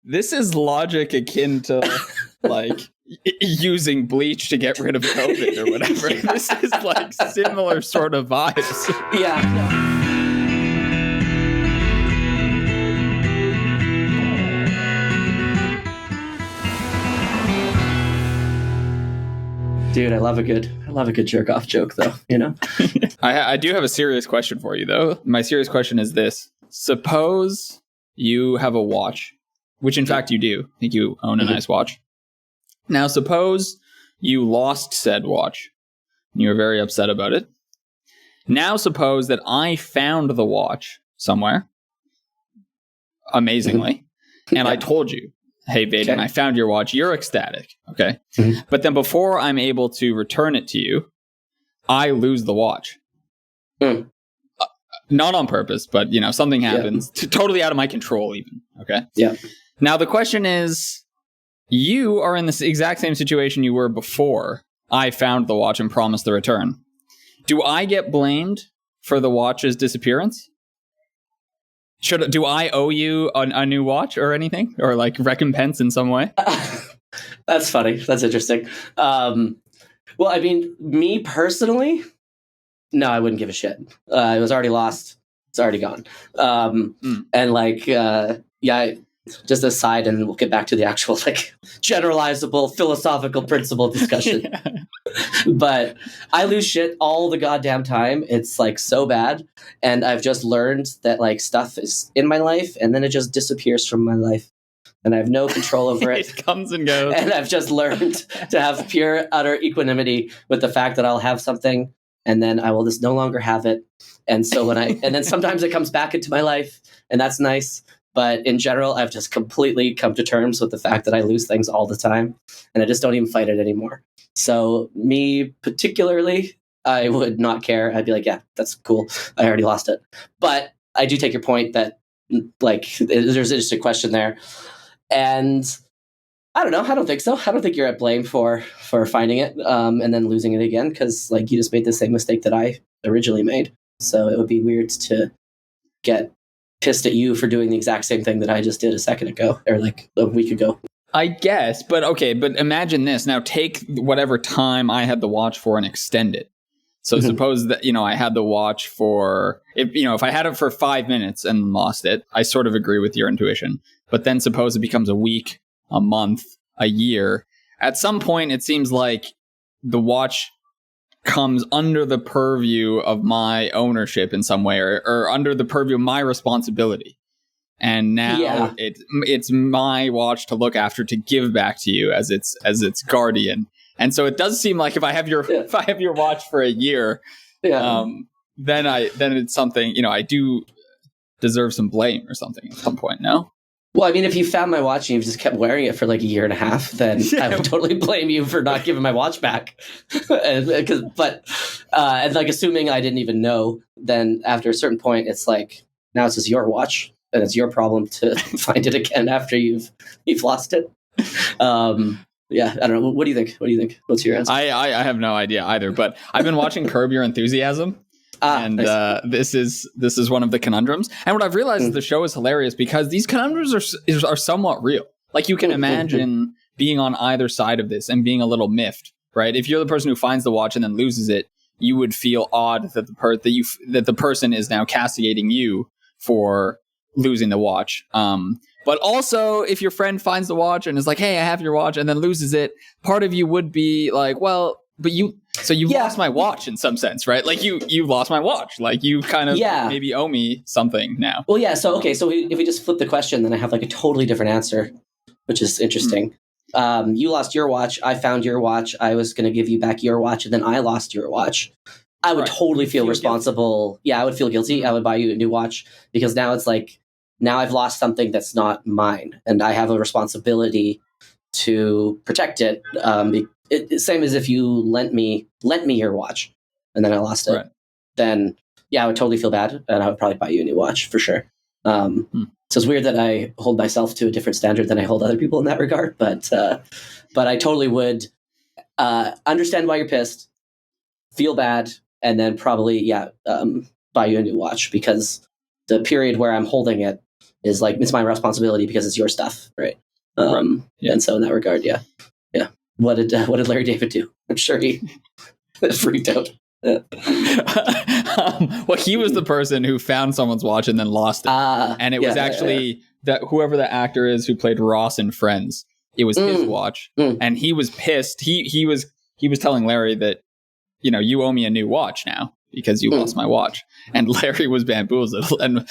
This is logic akin to like using bleach to get rid of COVID or whatever. This is like similar sort of vibes. Yeah. Dude, I love a good jerk off joke though, you know? I do have a serious question for you though. My serious question is this. Suppose you have a watch, which in fact you do. I think you own a nice watch. Now suppose you lost said watch and you were very upset about it. Now suppose that I found the watch somewhere, amazingly, and I told you, hey, Vaden, I found your watch. You're ecstatic, okay? But then before I'm able to return it to you, I lose the watch. Not on purpose, but, you know, something happens. Totally out of my control even, okay? Yeah. Now, the question is, you are in this exact same situation you were before I found the watch and promised the return. Do I get blamed for the watch's disappearance? Do I owe you a new watch or anything? Or like recompense in some way? That's funny. That's interesting. Well, I mean, me personally, no, I wouldn't give a shit. It was already lost. It's already gone. And like, just aside, and we'll get back to the actual like generalizable philosophical principle discussion. But I lose shit all the goddamn time. It's like so bad. And I've just learned that like stuff is in my life and then it just disappears from my life. And I have no control over it. It comes and goes. And I've just learned to have pure, utter equanimity with the fact that I'll have something and then I will just no longer have it. And so and then sometimes it comes back into my life and that's nice. But in general, I've just completely come to terms with the fact that I lose things all the time and I just don't even fight it anymore. So me particularly, I would not care. I'd be like, yeah, that's cool. I already lost it. But I do take your point that like there's just a question there. And I don't know. I don't think so. I don't think you're at blame for finding it and then losing it again because like you just made the same mistake that I originally made. So it would be weird to get pissed at you for doing the exact same thing that I just did a second ago or like a week ago. I guess, but okay, but imagine this. Now take whatever time I had the watch for and extend it. So suppose that, you know, I had the watch for, if I had it for 5 minutes and lost it, I sort of agree with your intuition. But then suppose it becomes a week, a month, a year. At some point, it seems like the watch comes under the purview of my ownership in some way or under the purview of my responsibility. And now it's my watch to look after, to give back to you as its guardian. And so it does seem like if I have your watch for a year, then it's something, you know, I do deserve some blame or something at some point. No. Well, I mean, if you found my watch and you just kept wearing it for like a year and a half, then I would totally blame you for not giving my watch back. And like assuming I didn't even know, then after a certain point, it's like now it's just your watch and it's your problem to find it again after you've lost it. Yeah, I don't know. What do you think? What's your answer? I have no idea either. But I've been watching Curb Your Enthusiasm. And this is one of the conundrums. And what I've realized is the show is hilarious because these conundrums are somewhat real. Like you can imagine being on either side of this and being a little miffed, right? If you're the person who finds the watch and then loses it, you would feel odd that the person is now castigating you for losing the watch. But also, if your friend finds the watch and is like, "Hey, I have your watch," and then loses it, part of you would be like, "Well, but you lost my watch in some sense, right? Like you lost my watch. Like you kind of maybe owe me something now." Well, yeah. So okay. So if we just flip the question, then I have like a totally different answer, which is interesting. You lost your watch. I found your watch. I was going to give you back your watch, and then I lost your watch. I would totally feel responsible. Guilty. Yeah, I would feel guilty. I would buy you a new watch because now it's like now I've lost something that's not mine, and I have a responsibility to protect it. Same as if you lent me your watch and then I lost it, then I would totally feel bad and I would probably buy you a new watch for sure. So it's weird that I hold myself to a different standard than I hold other people in that regard. But I totally would understand why you're pissed, feel bad, and then probably buy you a new watch because the period where I'm holding it is like, it's my responsibility because it's your stuff, right? And so in that regard, yeah. What did Larry David do? I'm sure he freaked out. Well, he was the person who found someone's watch and then lost it, and it was actually that whoever the actor is who played Ross in Friends. It was his watch, and he was pissed. He was telling Larry that, you owe me a new watch now because you lost my watch. And Larry was bamboozled and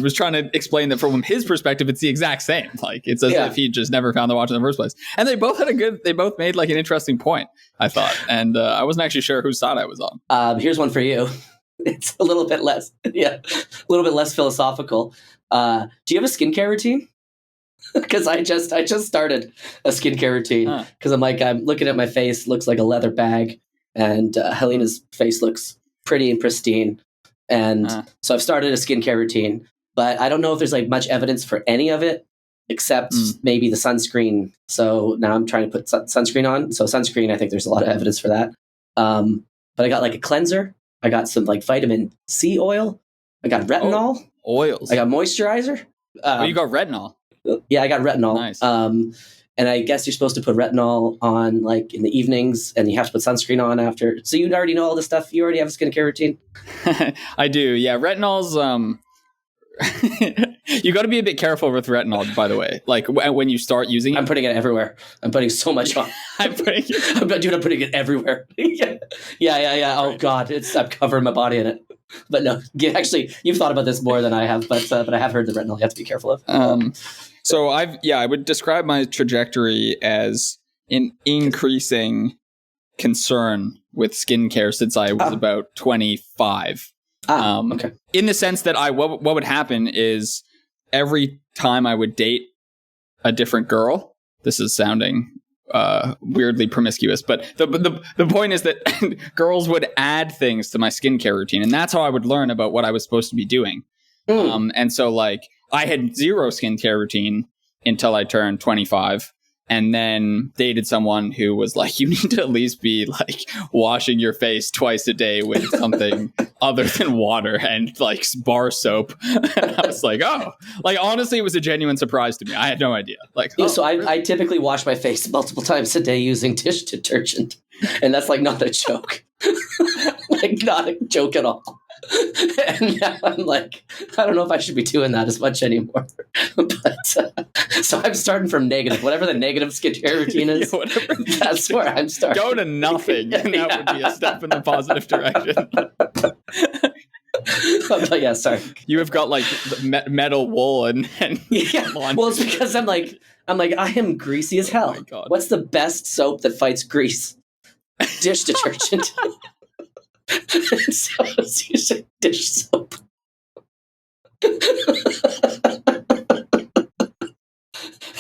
was trying to explain that from his perspective, it's the exact same. Like, it's as if he just never found the watch in the first place. And they both made like an interesting point, I thought. And I wasn't actually sure whose side I was on. Here's one for you. It's a little bit less philosophical. Do you have a skincare routine? Because I just started a skincare routine because I'm looking at my face, looks like a leather bag, and Helena's face looks pretty and pristine. And so I've started a skincare routine, but I don't know if there's like much evidence for any of it except maybe the sunscreen. So now I'm trying to put sunscreen on. So sunscreen, I think there's a lot of evidence for that. But I got like a cleanser. I got some like vitamin C oil. I got retinol. Oils. I got moisturizer. You got retinol. Yeah, I got retinol. Nice. And I guess you're supposed to put retinol on like in the evenings, and you have to put sunscreen on after. So you already know all this stuff. You already have a skincare routine. I do. Yeah, retinol's. You got to be a bit careful with retinol, by the way. Like when you start using it, I'm putting it everywhere. I'm putting so much on. I'm putting it everywhere. Yeah. Oh God, I'm covering my body in it. But no, actually, you've thought about this more than I have. But I have heard the retinol you have to be careful of. So I would describe my trajectory as an increasing concern with skincare since I was about 25. Okay. In the sense that what would happen is every time I would date a different girl, this is sounding weirdly promiscuous, but the point is that girls would add things to my skincare routine, and that's how I would learn about what I was supposed to be doing. And so like I had zero skincare routine until I turned 25. And then dated someone who was like, you need to at least be like washing your face twice a day with something other than water and like bar soap. And I was like, oh, like honestly, it was a genuine surprise to me. I had no idea. Like, so I typically wash my face multiple times a day using dish detergent, and that's like not a joke, like not a joke at all. And now I'm like, I don't know if I should be doing that as much anymore. But so I'm starting from negative. Whatever the negative skincare routine is, that's where I'm starting. Go to nothing, and that would be a step in the positive direction. But yeah, sorry. You have got like metal wool and Well, it's because I'm like I am greasy as hell. Oh my God. What's the best soap that fights grease? Dish detergent. So it's using dish soap.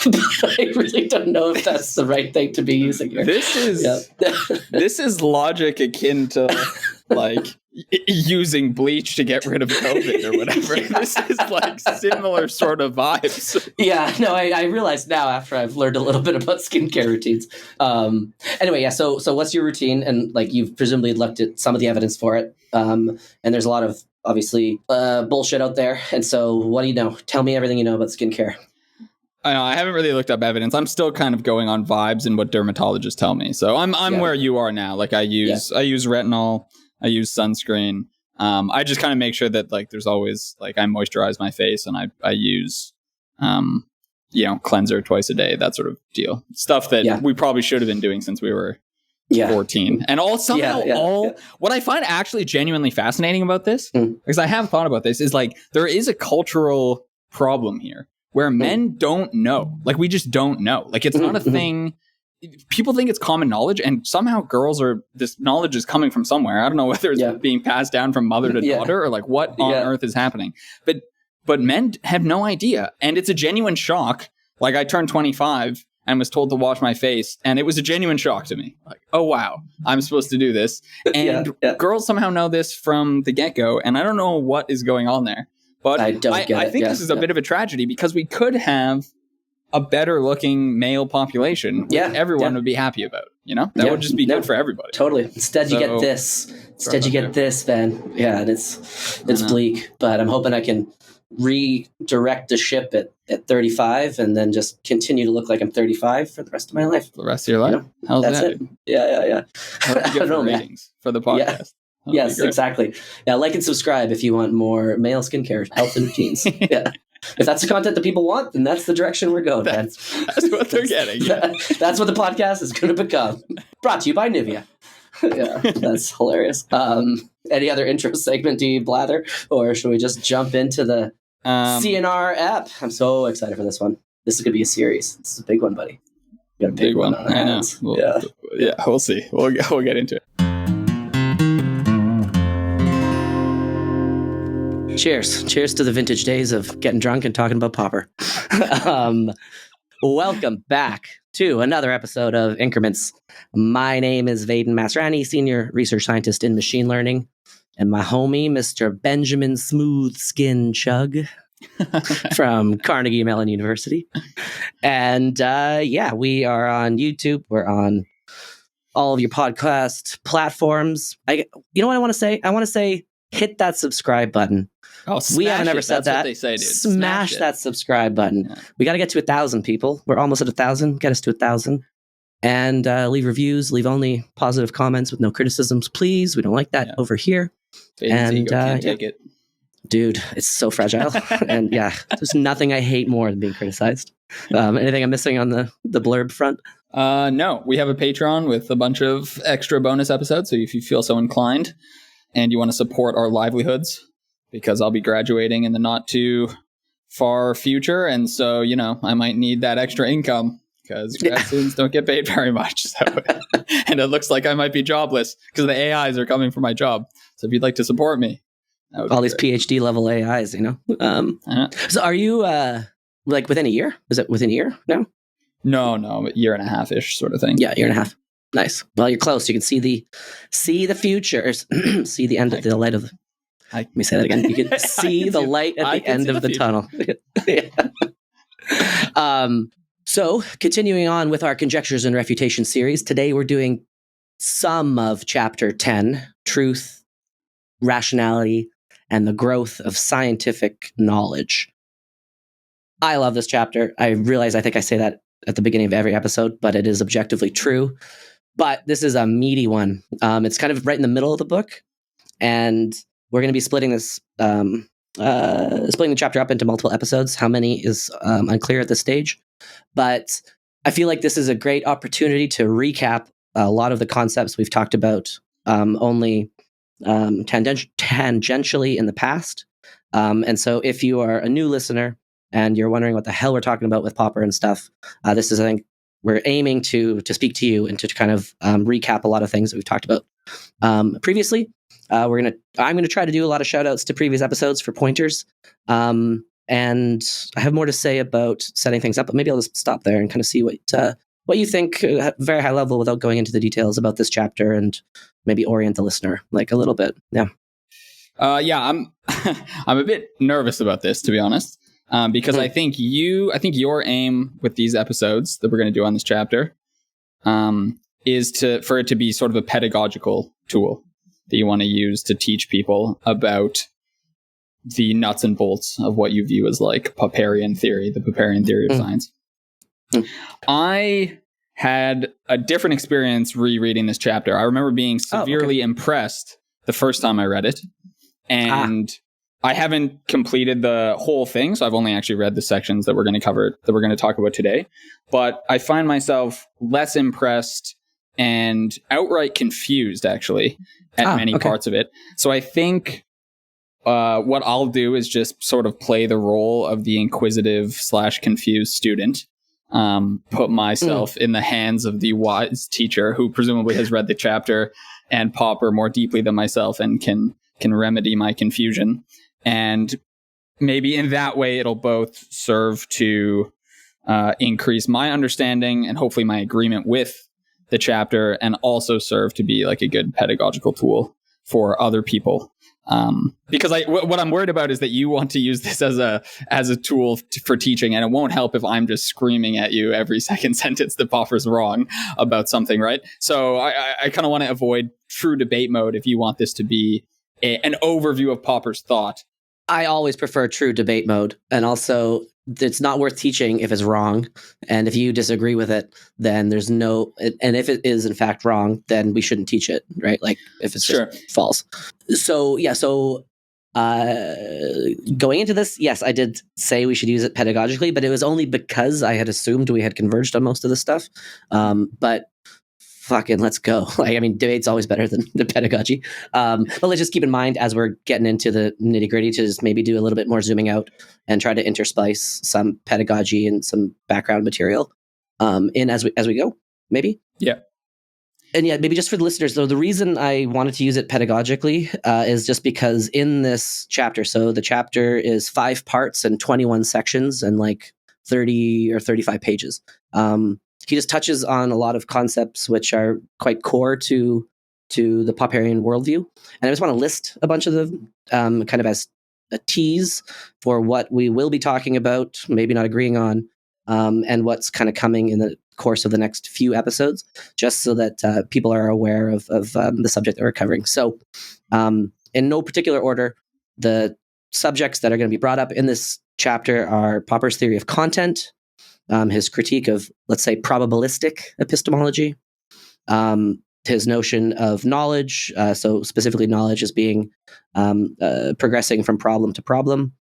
But I really don't know if that's the right thing to be using here. This is logic akin to like using bleach to get rid of COVID or whatever. This is like similar sort of vibes. Yeah, no, I realize now after I've learned a little bit about skincare routines. Anyway, yeah. So what's your routine? And like you've presumably looked at some of the evidence for it. And there's a lot of obviously bullshit out there. And so what do you know? Tell me everything you know about skincare. I know I haven't really looked up evidence. I'm still kind of going on vibes and what dermatologists tell me. So I'm where you are now. Like I use retinol. I use sunscreen. I just kind of make sure that like there's always like I moisturize my face and I use cleanser twice a day, that sort of deal. Stuff that we probably should have been doing since we were 14. And what I find actually genuinely fascinating about this, because I have thought about this, is like there is a cultural problem here where men don't know. Like we just don't know. Like it's not a thing. People think it's common knowledge, and somehow this knowledge is coming from somewhere. I don't know whether it's being passed down from mother to daughter or like what on earth is happening. But men have no idea, and it's a genuine shock. Like I turned 25 and was told to wash my face, and it was a genuine shock to me. Like, oh wow, I'm supposed to do this, and girls somehow know this from the get-go, and I don't know what is going on there. But I think this is a bit of a tragedy because we could have a better looking male population, which everyone would be happy about. That would just be good for everybody. Totally. Instead, you get this. Instead, you get this, Ben. Yeah, and it's bleak. But I'm hoping I can redirect the ship at 35 and then just continue to look like I'm 35 for the rest of my life. The rest of your life? How's That's that? it. Yeah. I don't know, ratings for the podcast. Yeah. Yes, exactly. Yeah, like and subscribe if you want more male skincare, health, and routines. Yeah. If that's the content that people want, then that's the direction we're going. That's what they're getting. Yeah. That's what the podcast is going to become. Brought to you by Nivea. Yeah, that's hilarious. Any other intro segment do you blather, or should we just jump into the CNR app? I'm so excited for this one. This is going to be a series. This is a big one, buddy. We got a big one on our hands. Yeah, we'll see. We'll get into it. Cheers to the vintage days of getting drunk and talking about Popper. Welcome back to another episode of Increments. My name is Vaden Masrani, Senior Research Scientist in Machine Learning, and my homie, Mr. Benjamin Smooth Skin Chug from Carnegie Mellon University. And we are on YouTube. We're on all of your podcast platforms. You know what I want to say? I want to say hit that subscribe button. Oh, we haven't ever said That's that. What they say, dude. Smash that subscribe button. Yeah. We got to get to 1,000 people. We're almost at 1,000. Get us to 1,000. And leave reviews. Leave only positive comments with no criticisms, please. We don't like that over here. And can't take it. Dude, it's so fragile. And there's nothing I hate more than being criticized. Anything I'm missing on the blurb front? No, we have a Patreon with a bunch of extra bonus episodes. So if you feel so inclined and you want to support our livelihoods, because I'll be graduating in the not too far future. And so, I might need that extra income because grad students don't get paid very much. So, and it looks like I might be jobless because the AIs are coming for my job. So if you'd like to support me. All these PhD level AIs, So are you like within a year? Is it within a year now? No, a year and a half-ish sort of thing. Yeah, year and a half. Nice. Well, you're close. You can see the future, see the end of the light of the... Let me say that again. You can see the light at the end of the tunnel. So, continuing on with our Conjectures and Refutations series, today we're doing some of Chapter 10, Truth, Rationality, and the Growth of Scientific Knowledge. I love this chapter. I realize I think I say that at the beginning of every episode, but it is objectively true. But this is a meaty one. It's kind of right in the middle of the book, and we're going to be splitting this, splitting the chapter up into multiple episodes. How many is unclear at this stage. But I feel like this is a great opportunity to recap a lot of the concepts we've talked about only tangentially in the past. And so if you are a new listener and you're wondering what the hell we're talking about with Popper and stuff, this is, I think, we're aiming to speak to you and to kind of recap a lot of things that we've talked about previously. I'm gonna try to do a lot of shout outs to previous episodes for pointers. And I have more to say about setting things up, but maybe I'll just stop there and kind of see what you think at very high level without going into the details about this chapter and maybe orient the listener like a little bit. Yeah. I'm I'm a bit nervous about this, to be honest. Because I think your aim with these episodes that we're going to do on this chapter is for it to be sort of a pedagogical tool that you want to use to teach people about the nuts and bolts of what you view as like Popperian theory, the Popperian theory of science. I had a different experience rereading this chapter. I remember being severely impressed the first time I read it, and I haven't completed the whole thing, so I've only actually read the sections that we're going to talk about today. But I find myself less impressed and outright confused, actually, at many parts of it. So I think what I'll do is just sort of play the role of the inquisitive / confused student, put myself in the hands of the wise teacher who presumably has read the chapter and Popper more deeply than myself and can remedy my confusion. And maybe in that way, it'll both serve to increase my understanding and hopefully my agreement with the chapter, and also serve to be like a good pedagogical tool for other people. Because what I'm worried about is that you want to use this as a tool for teaching, and it won't help if I'm just screaming at you every second sentence that Popper's wrong about something, right? So I kind of want to avoid true debate mode if you want this to be an overview of Popper's thought I always prefer true debate mode. And also, it's not worth teaching if it's wrong. And if you disagree with it, then there's no, and if it is in fact wrong, then we shouldn't teach it, right? Like if it's just false. So, yeah. So, going into this, yes, I did say we should use it pedagogically, but it was only because I had assumed we had converged on most of the stuff. But fucking let's go. Like, I mean, debate's always better than the pedagogy. But let's just keep in mind as we're getting into the nitty gritty to just maybe do a little bit more zooming out and try to intersplice some pedagogy and some background material in as we go, maybe. Yeah. And yeah, maybe just for the listeners, though, the reason I wanted to use it pedagogically is just because in this chapter, so the chapter is 5 parts and 21 sections and like 30 or 35 pages. He just touches on a lot of concepts which are quite core to the Popperian worldview. And I just want to list a bunch of them kind of as a tease for what we will be talking about, maybe not agreeing on, and what's kind of coming in the course of the next few episodes, just so that people are aware of the subject that we're covering. So in no particular order, the subjects that are going to be brought up in this chapter are Popper's theory of content, his critique of, let's say, probabilistic epistemology, his notion of knowledge, so specifically knowledge as being progressing from problem to problem.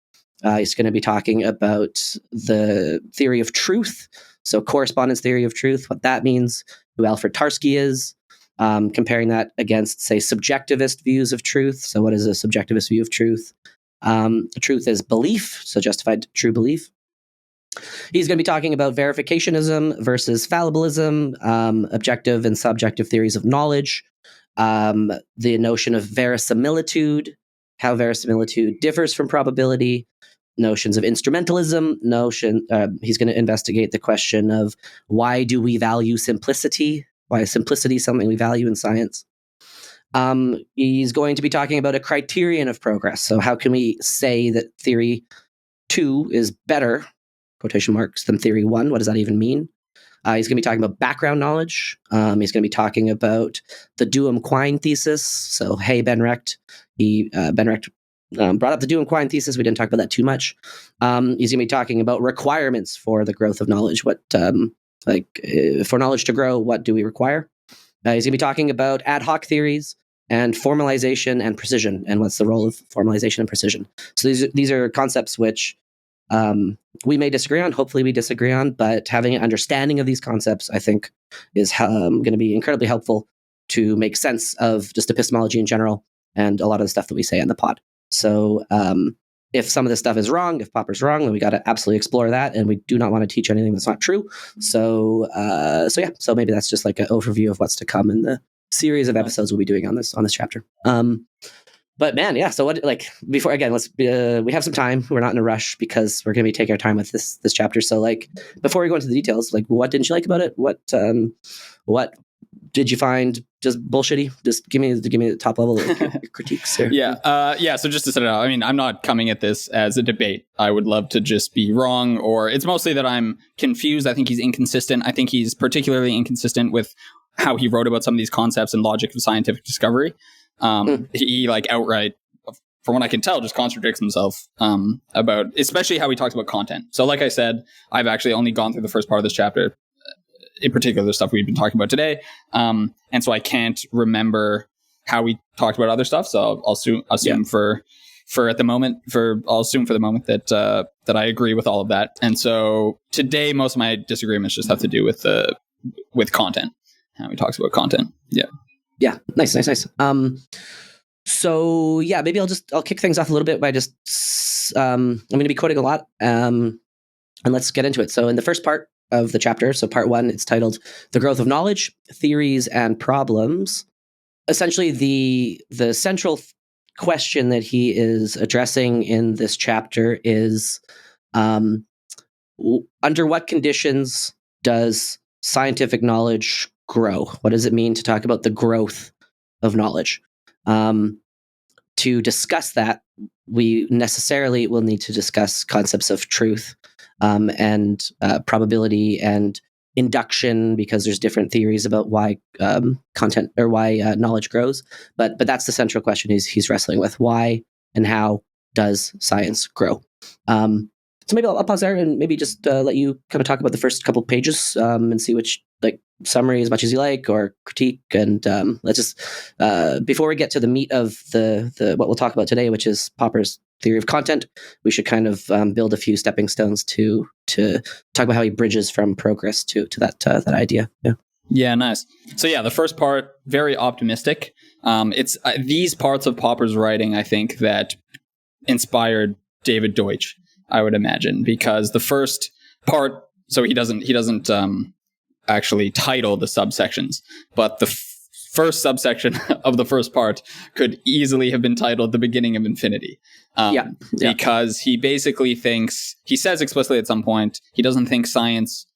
He's going to be talking about the theory of truth, so correspondence theory of truth, what that means, who Alfred Tarski is, comparing that against, say, subjectivist views of truth. So what is a subjectivist view of truth? Truth is belief, so justified true belief. He's going to be talking about verificationism versus fallibilism, objective and subjective theories of knowledge, the notion of verisimilitude, how verisimilitude differs from probability, notions of instrumentalism, he's going to investigate the question of why do we value simplicity? Why is simplicity something we value in science? He's going to be talking about a criterion of progress. So how can we say that theory 2 is better, quotation marks, than theory 1? What does that even mean? He's going to be talking about background knowledge. He's going to be talking about the Duhem-Quine thesis. So, hey, Ben Recht. Ben Recht brought up the Duhem-Quine thesis. We didn't talk about that too much. He's going to be talking about requirements for the growth of knowledge. What, for knowledge to grow, what do we require? He's going to be talking about ad hoc theories and formalization and precision, and what's the role of formalization and precision. So these are concepts which we may disagree on. Hopefully we disagree on, but having an understanding of these concepts, I think, is going to be incredibly helpful to make sense of just epistemology in general and a lot of the stuff that we say on the pod. So if some of this stuff is wrong, if Popper's wrong, then we got to absolutely explore that, and we do not want to teach anything that's not true. So maybe that's just like an overview of what's to come in the series of episodes we'll be doing on this chapter. But man, yeah. So what? Like before, again, let's. We have some time. We're not in a rush because we're going to be taking our time with this chapter. So like, before we go into the details, like, what didn't you like about it? What did you find just bullshitty? Just give me the top level of your critiques here. Yeah. So just to set it out, I mean, I'm not coming at this as a debate. I would love to just be wrong, or it's mostly that I'm confused. I think he's inconsistent. I think he's particularly inconsistent with how he wrote about some of these concepts and logic of scientific discovery. He like outright, from what I can tell, just contradicts himself about, especially how he talks about content. So like I said, I've actually only gone through the first part of this chapter, in particular the stuff we've been talking about today. And so I can't remember how we talked about other stuff. So I'll assume for the moment that I agree with all of that. And so today, most of my disagreements just have to do with content. How he talks about content. Yeah. Nice. So yeah, maybe I'll kick things off a little bit by just, I'm going to be quoting a lot, and let's get into it. So in the first part of the chapter, so part 1, it's titled The Growth of Knowledge, Theories and Problems. Essentially the central question that he is addressing in this chapter is, under what conditions does scientific knowledge grow? What does it mean to talk about the growth of knowledge? To discuss that, we necessarily will need to discuss concepts of truth and probability and induction, because there's different theories about why content or why knowledge grows. But that's the central question he's wrestling with: why and how does science grow? So maybe I'll pause there and maybe just let you kind of talk about the first couple pages and see which summary as much as you like or critique. And let's just before we get to the meat of the what we'll talk about today, which is Popper's theory of content, we should kind of build a few stepping stones to talk about how he bridges from progress to that idea. Yeah. Yeah, nice. So yeah, the first part, very optimistic. It's these parts of Popper's writing, I think, that inspired David Deutsch, I would imagine, because the first part, so he doesn't actually title the subsections, but the first subsection of the first part could easily have been titled The Beginning of Infinity. Because he basically thinks, he says explicitly at some point, he doesn't think science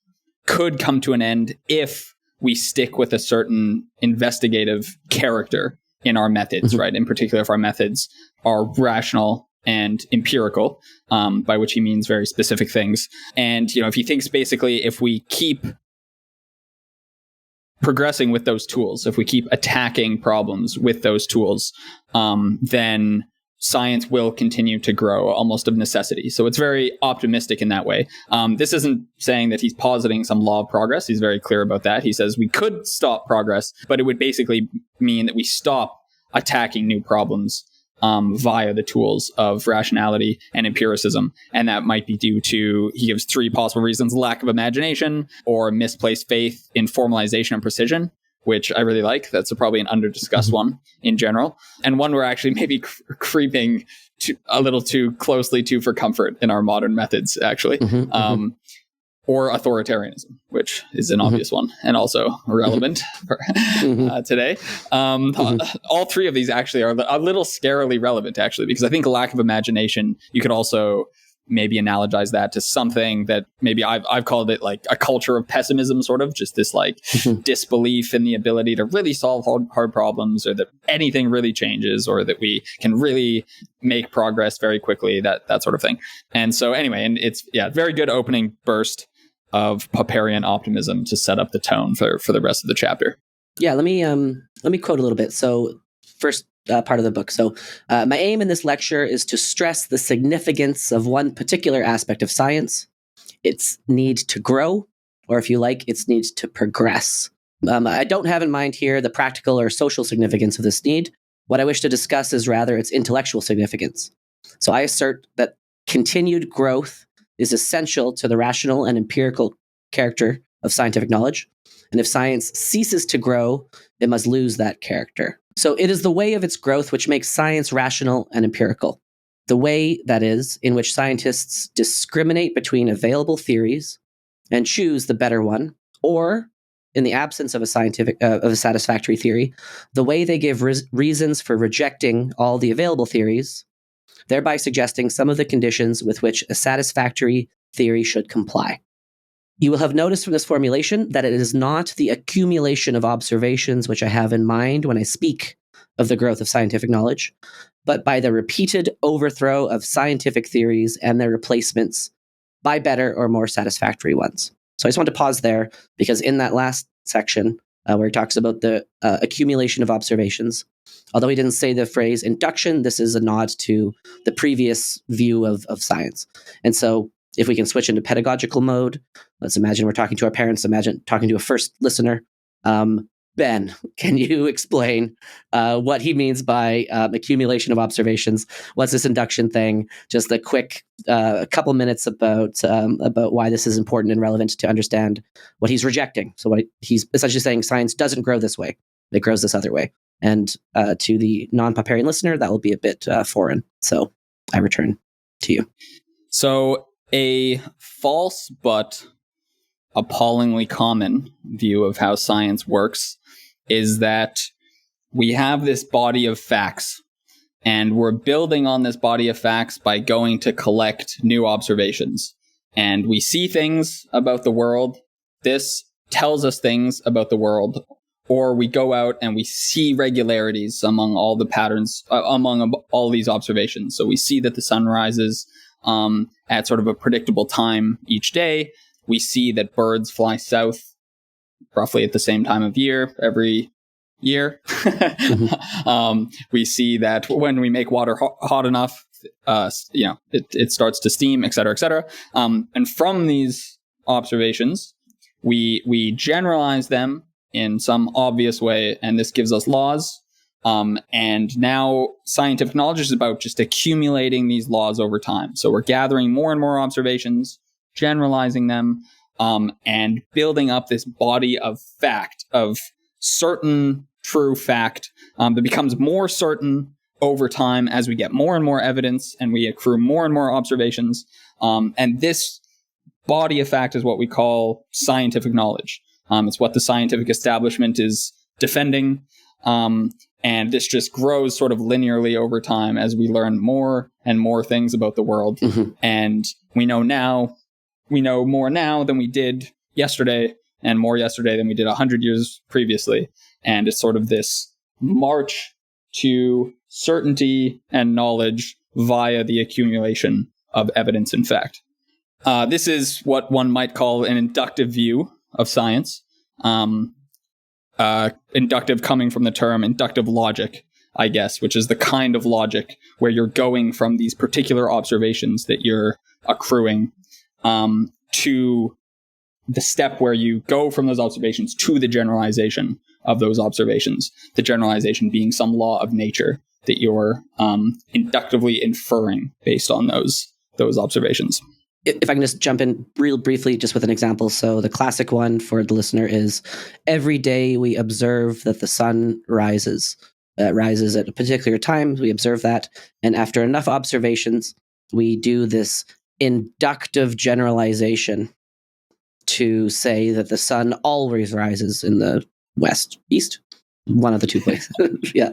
could come to an end if we stick with a certain investigative character in our methods, right? In particular, if our methods are rational and empirical, by which he means very specific things. And, if he thinks basically if we keep progressing with those tools, if we keep attacking problems with those tools, then science will continue to grow almost of necessity. So it's very optimistic in that way. This isn't saying that he's positing some law of progress. He's very clear about that. He says we could stop progress, but it would basically mean that we stop attacking new problems via the tools of rationality and empiricism. And that might be due to, he gives three possible reasons: lack of imagination, or misplaced faith in formalization and precision, which I really like. That's probably an under-discussed one in general. And one we're actually maybe creeping a little too closely to for comfort in our modern methods, actually. Or authoritarianism, which is an obvious one and also relevant for today. All three of these actually are a little scarily relevant, actually, because I think lack of imagination, you could also maybe analogize that to something that maybe I've called it like a culture of pessimism, sort of just this disbelief in the ability to really solve hard problems, or that anything really changes, or that we can really make progress very quickly, that sort of thing. And so anyway, and it's very good opening burst of Popperian optimism to set up the tone for the rest of the chapter. Yeah, let me quote a little bit. So first part of the book. So my aim in this lecture is to stress the significance of one particular aspect of science, its need to grow, or if you like, its need to progress. I don't have in mind here the practical or social significance of this need. What I wish to discuss is rather its intellectual significance. So I assert that continued growth is essential to the rational and empirical character of scientific knowledge. And if science ceases to grow, it must lose that character. So it is the way of its growth which makes science rational and empirical. The way, that is, in which scientists discriminate between available theories and choose the better one, or, in the absence of a satisfactory theory, the way they give reasons for rejecting all the available theories, thereby suggesting some of the conditions with which a satisfactory theory should comply. You will have noticed from this formulation that it is not the accumulation of observations which I have in mind when I speak of the growth of scientific knowledge, but by the repeated overthrow of scientific theories and their replacements by better or more satisfactory ones. So I just want to pause there, because in that last section where he talks about the accumulation of observations, although he didn't say the phrase induction, this is a nod to the previous view of science. And so if we can switch into pedagogical mode, let's imagine we're talking to our parents, imagine talking to a first listener. Ben, can you explain what he means by accumulation of observations? What's this induction thing? Just a quick couple minutes about why this is important and relevant to understand what he's rejecting. So what he's essentially saying, science doesn't grow this way. It grows this other way. And to the non-Popperian listener, that will be a bit foreign. So I return to you. So a false but appallingly common view of how science works is that we have this body of facts, and we're building on this body of facts by going to collect new observations. And we see things about the world. This tells us things about the world. Or we go out and we see regularities among all the patterns, among all these observations. So we see that the sun rises at sort of a predictable time each day. We see that birds fly south roughly at the same time of year every year. We see that when we make water hot enough, it starts to steam, et cetera, et cetera. And from these observations, we generalize them in some obvious way, and this gives us laws. And now scientific knowledge is about just accumulating these laws over time. So we're gathering more and more observations, generalizing them, and building up this body of fact, of certain true fact, that becomes more certain over time as we get more and more evidence and we accrue more and more observations. And this body of fact is what we call scientific knowledge. It's what the scientific establishment is defending. And this just grows sort of linearly over time as we learn more and more things about the world. Mm-hmm. And we know more now than we did yesterday, and more yesterday than we did 100 years previously. And it's sort of this march to certainty and knowledge via the accumulation of evidence and fact. This is what one might call an inductive view of science. Inductive coming from the term inductive logic, I guess, which is the kind of logic where you're going from these particular observations that you're accruing to the step where you go from those observations to the generalization of those observations, the generalization being some law of nature that you're inductively inferring based on those observations. If I can just jump in real briefly, just with an example. So the classic one for the listener is every day we observe that the sun rises. Rises at a particular time. We observe that. And after enough observations, we do this inductive generalization to say that the sun always rises in the west, east, one of the two places. Yeah.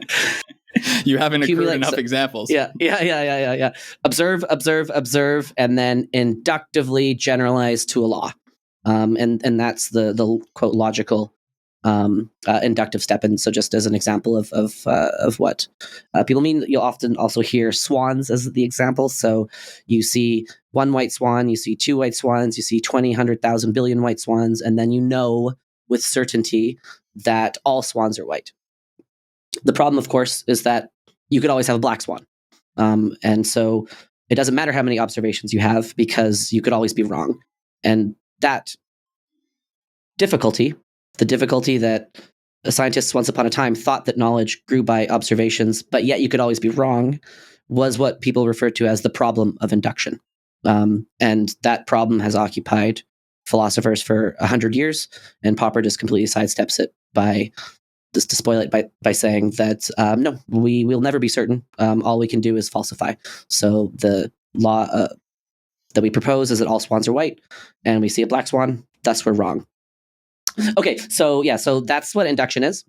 You haven't accrued enough examples. Yeah. Observe, and then inductively generalize to a law. And that's the quote logical inductive step. And so just as an example of what people mean, you'll often also hear swans as the example. So you see one white swan, you see two white swans, you see 20, 100,000 billion white swans, and then you know with certainty that all swans are white. The problem, of course, is that you could always have a black swan. And so it doesn't matter how many observations you have because you could always be wrong. And that difficulty, the difficulty that scientists once upon a time thought that knowledge grew by observations, but yet you could always be wrong, was what people refer to as the problem of induction. And that problem has occupied philosophers for 100 years, and Popper just completely sidesteps it by just to spoil it by saying that no, we will never be certain. All we can do is falsify. So the law that we propose is that all swans are white, and we see a black swan, thus we're wrong. Okay, so that's what induction is.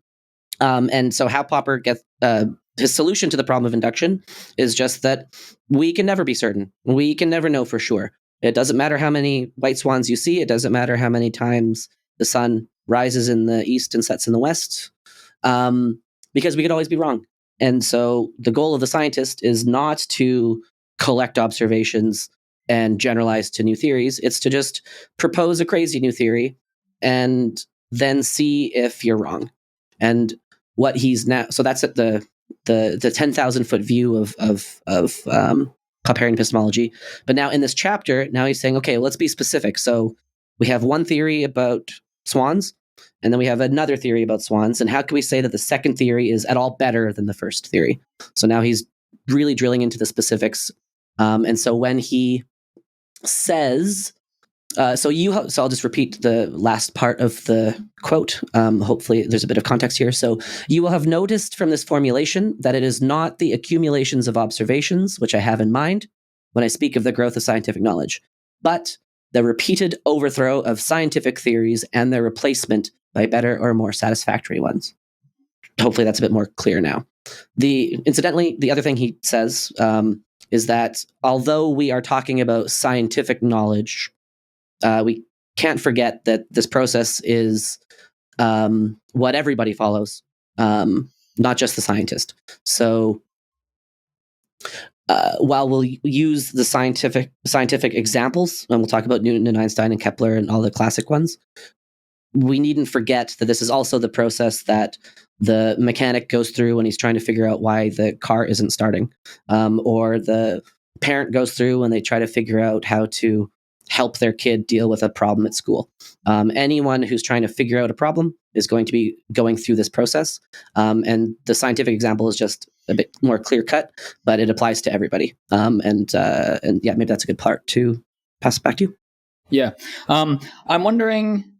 And so how Popper gets his solution to the problem of induction is just that we can never be certain. We can never know for sure. It doesn't matter how many white swans you see. It doesn't matter how many times the sun rises in the east and sets in the west. Because we could always be wrong. And so the goal of the scientist is not to collect observations and generalize to new theories. It's to just propose a crazy new theory and then see if you're wrong. And what he's now, so that's at the 10,000 foot view of Popperian epistemology. But now in this chapter, now he's saying, okay, let's be specific. So we have one theory about swans, and then we have another theory about swans. And how can we say that the second theory is at all better than the first theory? So now he's really drilling into the specifics. And so when he says, so I'll just repeat the last part of the quote. Hopefully there's a bit of context here. So you will have noticed from this formulation that it is not the accumulations of observations, which I have in mind when I speak of the growth of scientific knowledge, but the repeated overthrow of scientific theories and their replacement by better or more satisfactory ones. Hopefully that's a bit more clear now. Incidentally, the other thing he says is that although we are talking about scientific knowledge, we can't forget that this process is what everybody follows, not just the scientist. So while we'll use the scientific examples, and we'll talk about Newton and Einstein and Kepler and all the classic ones, we needn't forget that this is also the process that the mechanic goes through when he's trying to figure out why the car isn't starting, or the parent goes through when they try to figure out how to help their kid deal with a problem at school. Anyone who's trying to figure out a problem is going to be going through this process. And the scientific example is just a bit more clear cut, but it applies to everybody. And yeah, maybe that's a good part to pass it back to you. Yeah. I'm wondering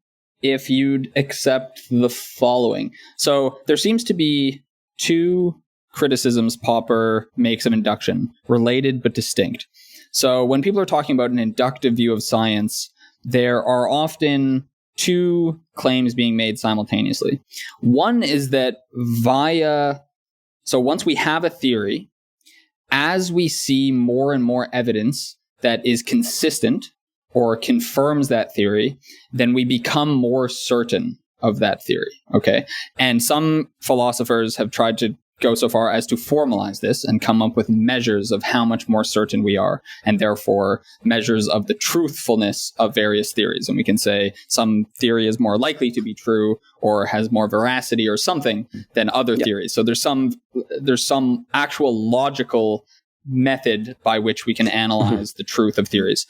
if you'd accept the following. So there seems to be two criticisms Popper makes of induction, related but distinct. So when people are talking about an inductive view of science, there are often two claims being made simultaneously. One is that so once we have a theory, as we see more and more evidence that is consistent or confirms that theory, then we become more certain of that theory. Okay. And some philosophers have tried to go so far as to formalize this and come up with measures of how much more certain we are, and therefore measures of the truthfulness of various theories. And we can say some theory is more likely to be true or has more veracity or something than other theories. So there's some actual logical method by which we can analyze the truth of theories.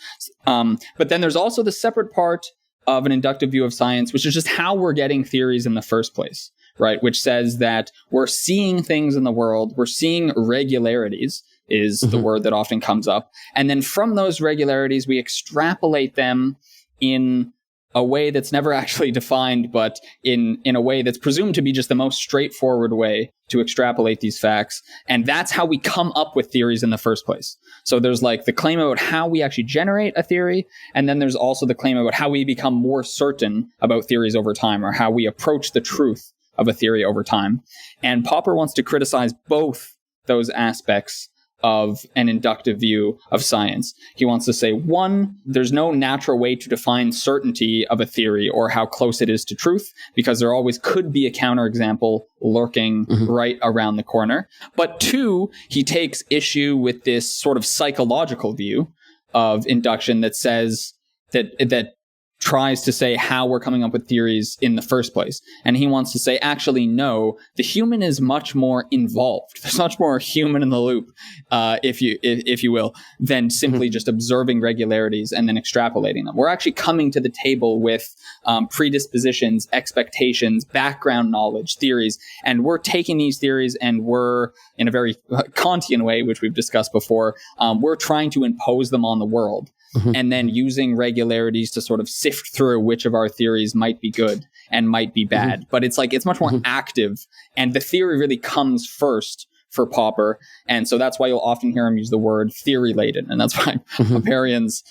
But then there's also the separate part of an inductive view of science, which is just how we're getting theories in the first place, right? Which says that we're seeing things in the world, we're seeing regularities is the word that often comes up. And then from those regularities, we extrapolate them in a way that's never actually defined, but in a way that's presumed to be just the most straightforward way to extrapolate these facts. And that's how we come up with theories in the first place. So there's like the claim about how we actually generate a theory, and then there's also the claim about how we become more certain about theories over time, or how we approach the truth of a theory over time. And Popper wants to criticize both those aspects of an inductive view of science. He wants to say, one, there's no natural way to define certainty of a theory or how close it is to truth, because there always could be a counterexample lurking right around the corner. But two, he takes issue with this sort of psychological view of induction that says that tries to say how we're coming up with theories in the first place. And he wants to say, actually, no, the human is much more involved. There's much more human in the loop, if you will, than simply just observing regularities and then extrapolating them. We're actually coming to the table with predispositions, expectations, background knowledge, theories, and we're taking these theories and we're, in a very Kantian way, which we've discussed before, we're trying to impose them on the world. And then using regularities to sort of sift through which of our theories might be good and might be bad. But it's like, it's much more active. And the theory really comes first for Popper. And so that's why you'll often hear him use the word theory-laden. And that's why Popperians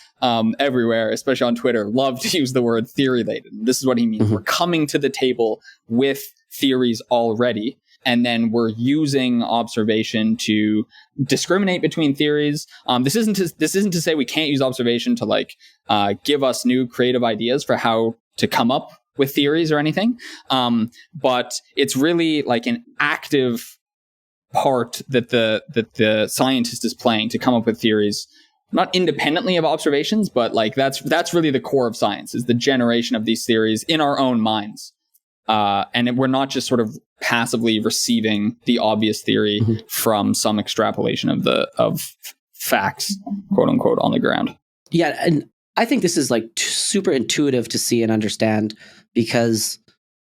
everywhere, especially on Twitter, love to use the word theory-laden. This is what he means. We're coming to the table with theories already. And then we're using observation to discriminate between theories. This isn't to say we can't use observation to like give us new creative ideas for how to come up with theories or anything. But it's really like an active part that the scientist is playing to come up with theories, not independently of observations, but like that's really the core of science, is the generation of these theories in our own minds. And we're not just sort of passively receiving the obvious theory from some extrapolation of facts, quote unquote, on the ground. Yeah, and I think this is like super intuitive to see and understand, because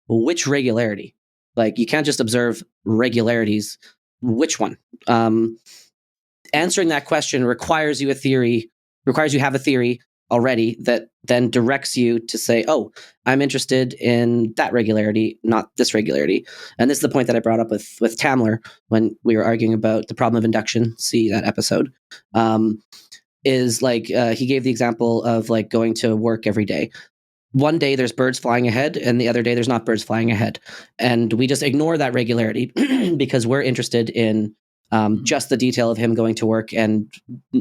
which regularity? Like, you can't just observe regularities. Which one? Answering that question requires you have a theory already that then directs you to say, oh, I'm interested in that regularity, not this regularity. And this is the point that I brought up with Tamler when we were arguing about the problem of induction. See that episode. Is like, he gave the example of like going to work every day. One day there's birds flying ahead, and the other day there's not birds flying ahead. And we just ignore that regularity because we're interested in just the detail of him going to work and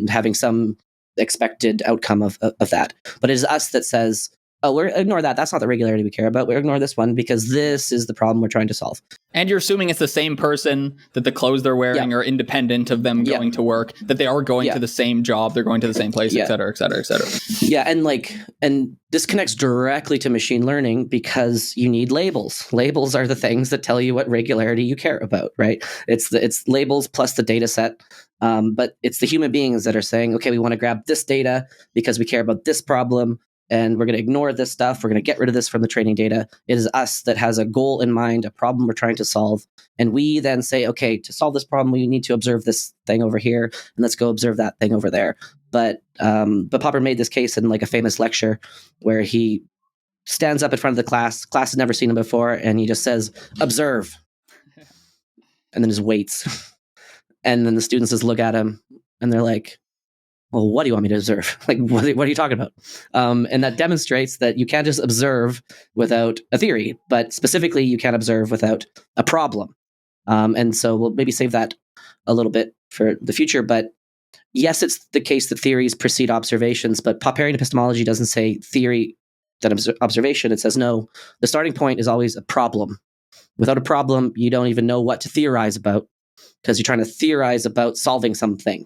having some expected outcome of that. But it is us that says, oh, we'll ignore that. That's not the regularity we care about. We'll ignore this one because this is the problem we're trying to solve. And you're assuming it's the same person, that the clothes they're wearing are independent of them going to work, that they are going to the same job, they're going to the same place, et cetera, et cetera, et cetera. Yeah, and this connects directly to machine learning because you need labels. Labels are the things that tell you what regularity you care about, right? It's labels plus the data set. But it's the human beings that are saying, okay, we want to grab this data because we care about this problem, and we're going to ignore this stuff. We're going to get rid of this from the training data. It is us that has a goal in mind, a problem we're trying to solve. And we then say, okay, to solve this problem, we need to observe this thing over here, and let's go observe that thing over there. But Popper made this case in like a famous lecture where he stands up in front of the class has never seen him before, and he just says, observe, and then just waits. And then the students just look at him and they're like, well, what do you want me to observe? Like, what are you talking about? And that demonstrates that you can't just observe without a theory, but specifically you can't observe without a problem. And so we'll maybe save that a little bit for the future. But yes, it's the case that theories precede observations, but Popperian epistemology doesn't say theory then observation. It says, no, the starting point is always a problem. Without a problem, you don't even know what to theorize about because you're trying to theorize about solving something.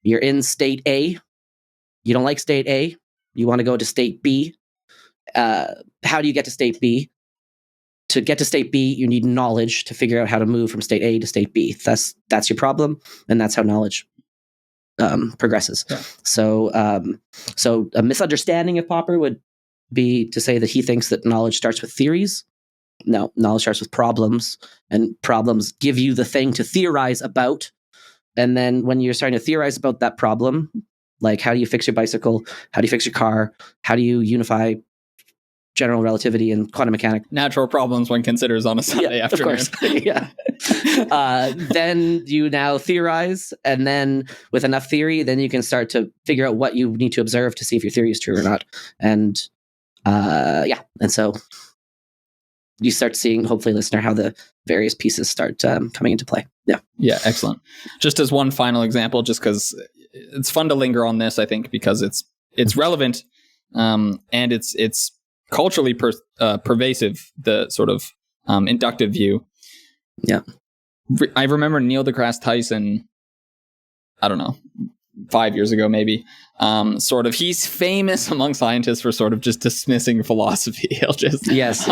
You're in state A. You don't like state A. You want to go to state B. How do you get to state B? To get to state B, you need knowledge to figure out how to move from state A to state B. That's your problem, and that's how knowledge progresses. Yeah. So a misunderstanding of Popper would be to say that he thinks that knowledge starts with theories. No, knowledge starts with problems, and problems give you the thing to theorize about. And then when you're starting to theorize about that problem, like how do you fix your bicycle? How do you fix your car? How do you unify general relativity and quantum mechanics? Natural problems one considers on a Sunday afternoon. Of course. Yeah. Then you now theorize, and then with enough theory, then you can start to figure out what you need to observe to see if your theory is true or not. And and so you start seeing, hopefully, listener, how the various pieces start coming into play. Yeah, excellent. Just as one final example, just because it's fun to linger on this, I think, because it's relevant and it's culturally pervasive, the sort of inductive view. Yeah. I remember Neil deGrasse Tyson, I don't know, 5 years ago, maybe, he's famous among scientists for sort of just dismissing philosophy. He'll just, yes.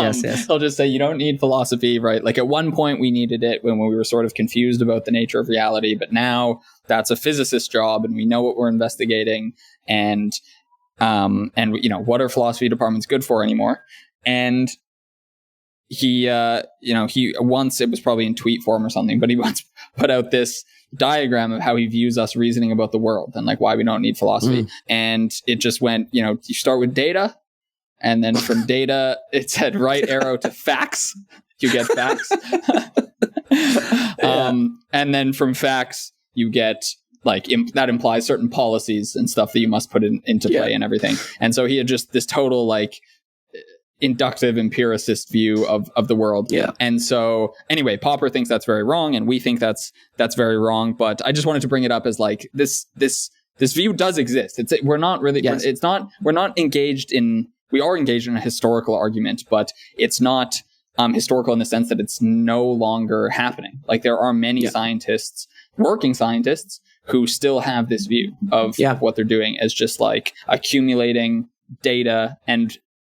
He'll just say, you don't need philosophy, right? Like at one point we needed it when we were sort of confused about the nature of reality, but now that's a physicist's job and we know what we're investigating and what are philosophy departments good for anymore? And he once, it was probably in tweet form or something, but he once put out this diagram of how he views us reasoning about the world and like why we don't need philosophy. And it just went, you start with data, and then from data it said right arrow to facts. You get facts. And then from facts you get that implies certain policies and stuff that you must put into play and everything. And so he had just this total inductive empiricist view of the world. Yeah. And so anyway, Popper thinks that's very wrong, and we think that's very wrong. But I just wanted to bring it up as this view does exist. We're not really engaged in a historical argument, but it's not historical in the sense that it's no longer happening. Like there are many scientists, working scientists, who still have this view of what they're doing as just like accumulating data,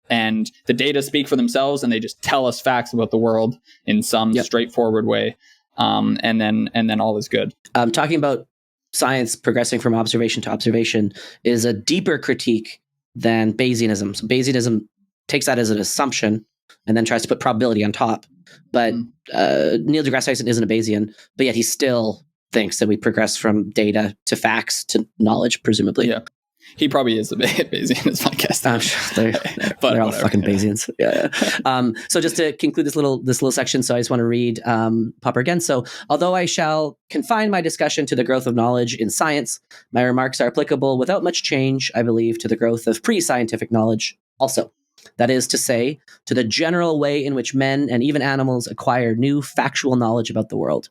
and the data speak for themselves, and they just tell us facts about the world in some straightforward way. And then all is good. Talking about science progressing from observation to observation is a deeper critique than Bayesianism. So Bayesianism takes that as an assumption and then tries to put probability on top. But Neil deGrasse Tyson isn't a Bayesian, but yet he still thinks that we progress from data to facts to knowledge, presumably. Yeah. He probably is a Bayesian in his podcast. I'm sure they're all fucking Bayesians. Yeah. So just to conclude this little section, so I just want to read Popper again. So, although I shall confine my discussion to the growth of knowledge in science, my remarks are applicable without much change, I believe, to the growth of pre-scientific knowledge also. That is to say, to the general way in which men and even animals acquire new factual knowledge about the world.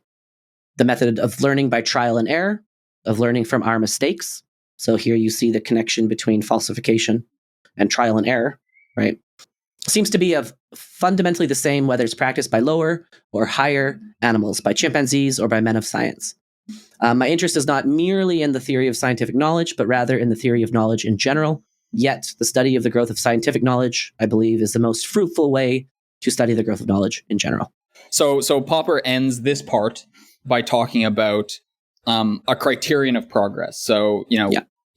The method of learning by trial and error, of learning from our mistakes. So here you see the connection between falsification and trial and error, right? seems to be of fundamentally the same whether it's practiced by lower or higher animals, by chimpanzees or by men of science. My interest is not merely in the theory of scientific knowledge, but rather in the theory of knowledge in general. Yet, the study of the growth of scientific knowledge, I believe, is the most fruitful way to study the growth of knowledge in general. So Popper ends this part by talking about a criterion of progress. So,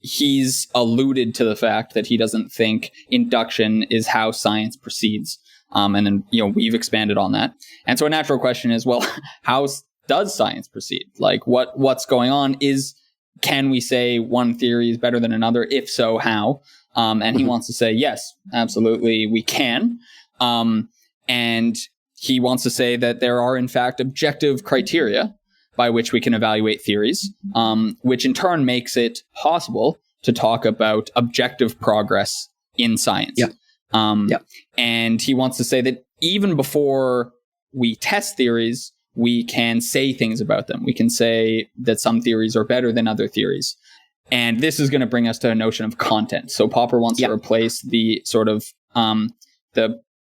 he's alluded to the fact that he doesn't think induction is how science proceeds. And then, we've expanded on that. And so a natural question is, well, how does science proceed? Like what's going on can we say one theory is better than another? If so, how? And he wants to say, yes, absolutely, we can. And he wants to say that there are, in fact, objective criteria by which we can evaluate theories, which in turn makes it possible to talk about objective progress in science. And he wants to say that even before we test theories, we can say things about them. We can say that some theories are better than other theories. And this is going to bring us to a notion of content. So Popper wants to replace the sort of a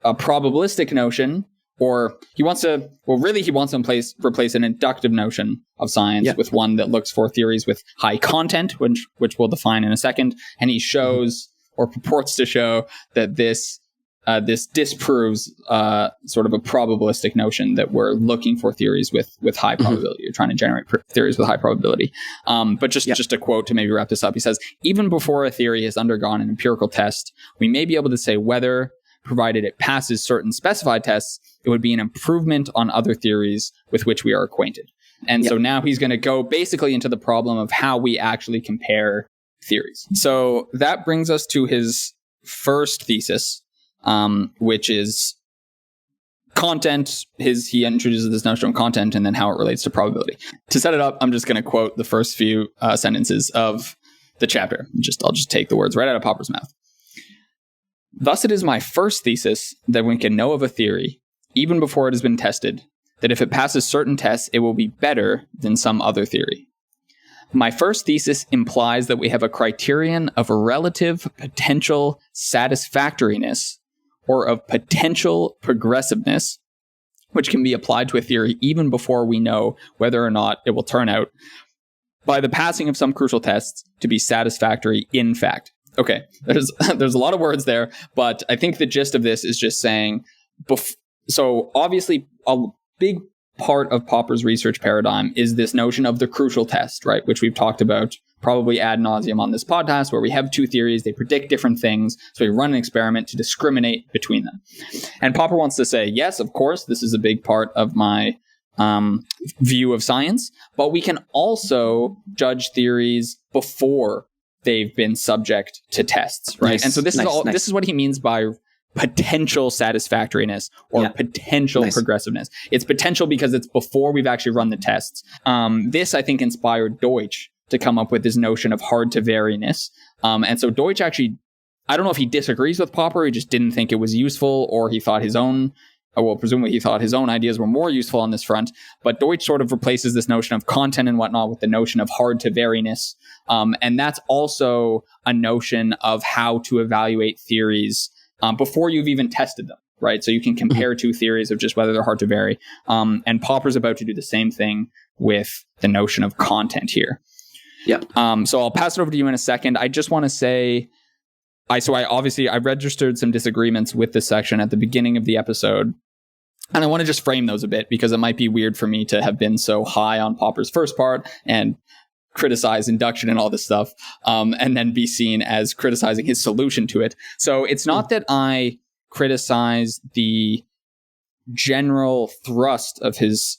probabilistic notion, or he wants to replace an inductive notion of science with one that looks for theories with high content, which we'll define in a second. And he shows or purports to show that this disproves sort of a probabilistic notion that we're looking for theories with high probability. You're trying to generate theories with high probability. But just a quote to maybe wrap this up. He says, even before a theory has undergone an empirical test, we may be able to say whether, provided it passes certain specified tests, it would be an improvement on other theories with which we are acquainted. And so now he's going to go basically into the problem of how we actually compare theories. So that brings us to his first thesis, which is content. He introduces this notion of content and then how it relates to probability. To set it up, I'm just going to quote the first few sentences of the chapter. I'll just take the words right out of Popper's mouth. Thus, it is my first thesis that we can know of a theory, even before it has been tested, that if it passes certain tests, it will be better than some other theory. My first thesis implies that we have a criterion of a relative potential satisfactoriness or of potential progressiveness, which can be applied to a theory even before we know whether or not it will turn out, by the passing of some crucial tests, to be satisfactory in fact. Okay, there's a lot of words there, but I think the gist of this is just saying, so obviously a big part of Popper's research paradigm is this notion of the crucial test, right? Which we've talked about probably ad nauseum on this podcast, where we have two theories, they predict different things, so we run an experiment to discriminate between them. And Popper wants to say, yes, of course, this is a big part of my view of science, but we can also judge theories before they've been subject to tests, right? Nice, and so this is what he means by potential satisfactoriness or potential progressiveness. It's potential because it's before we've actually run the tests. This, I think, inspired Deutsch to come up with this notion of hard to variness. And so Deutsch actually, I don't know if he disagrees with Popper, he just didn't think it was useful, or he thought presumably he thought his own ideas were more useful on this front. But Deutsch sort of replaces this notion of content and whatnot with the notion of hard to variness. And that's also a notion of how to evaluate theories before you've even tested them, right? So you can compare two theories of just whether they're hard to vary. And Popper's about to do the same thing with the notion of content here. So I'll pass it over to you in a second. I just want to say, I registered some disagreements with this section at the beginning of the episode. And I want to just frame those a bit because it might be weird for me to have been so high on Popper's first part and criticize induction and all this stuff, and then be seen as criticizing his solution to it. So it's not that I criticize the general thrust of his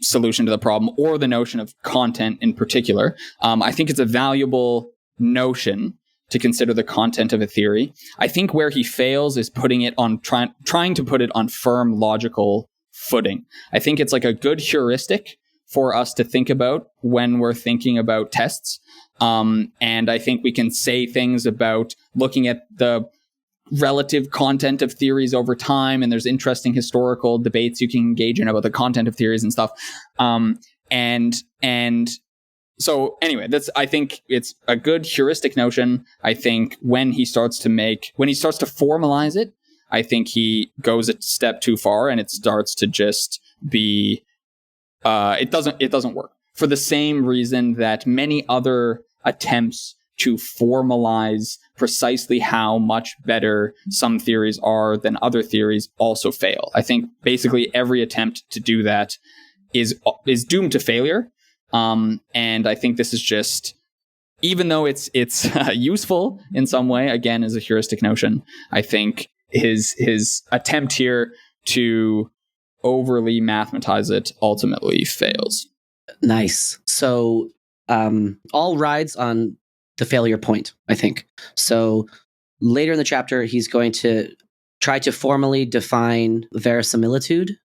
solution to the problem or the notion of content in particular. I think it's a valuable notion to consider the content of a theory. I think where he fails is putting it on trying to put it on firm logical footing. I think it's like a good heuristic for us to think about when we're thinking about tests. And I think we can say things about looking at the relative content of theories over time, and there's interesting historical debates you can engage in about the content of theories and stuff. So anyway, I think it's a good heuristic notion. I think when he starts to formalize it, I think he goes a step too far, and it starts to just be it doesn't work for the same reason that many other attempts to formalize precisely how much better some theories are than other theories also fail. I think basically every attempt to do that is doomed to failure. And I think this is just, even though it's useful in some way, again, as a heuristic notion, I think his attempt here to overly mathematize it ultimately fails. Nice. So all rides on the failure point, I think. So later in the chapter, he's going to try to formally define verisimilitude,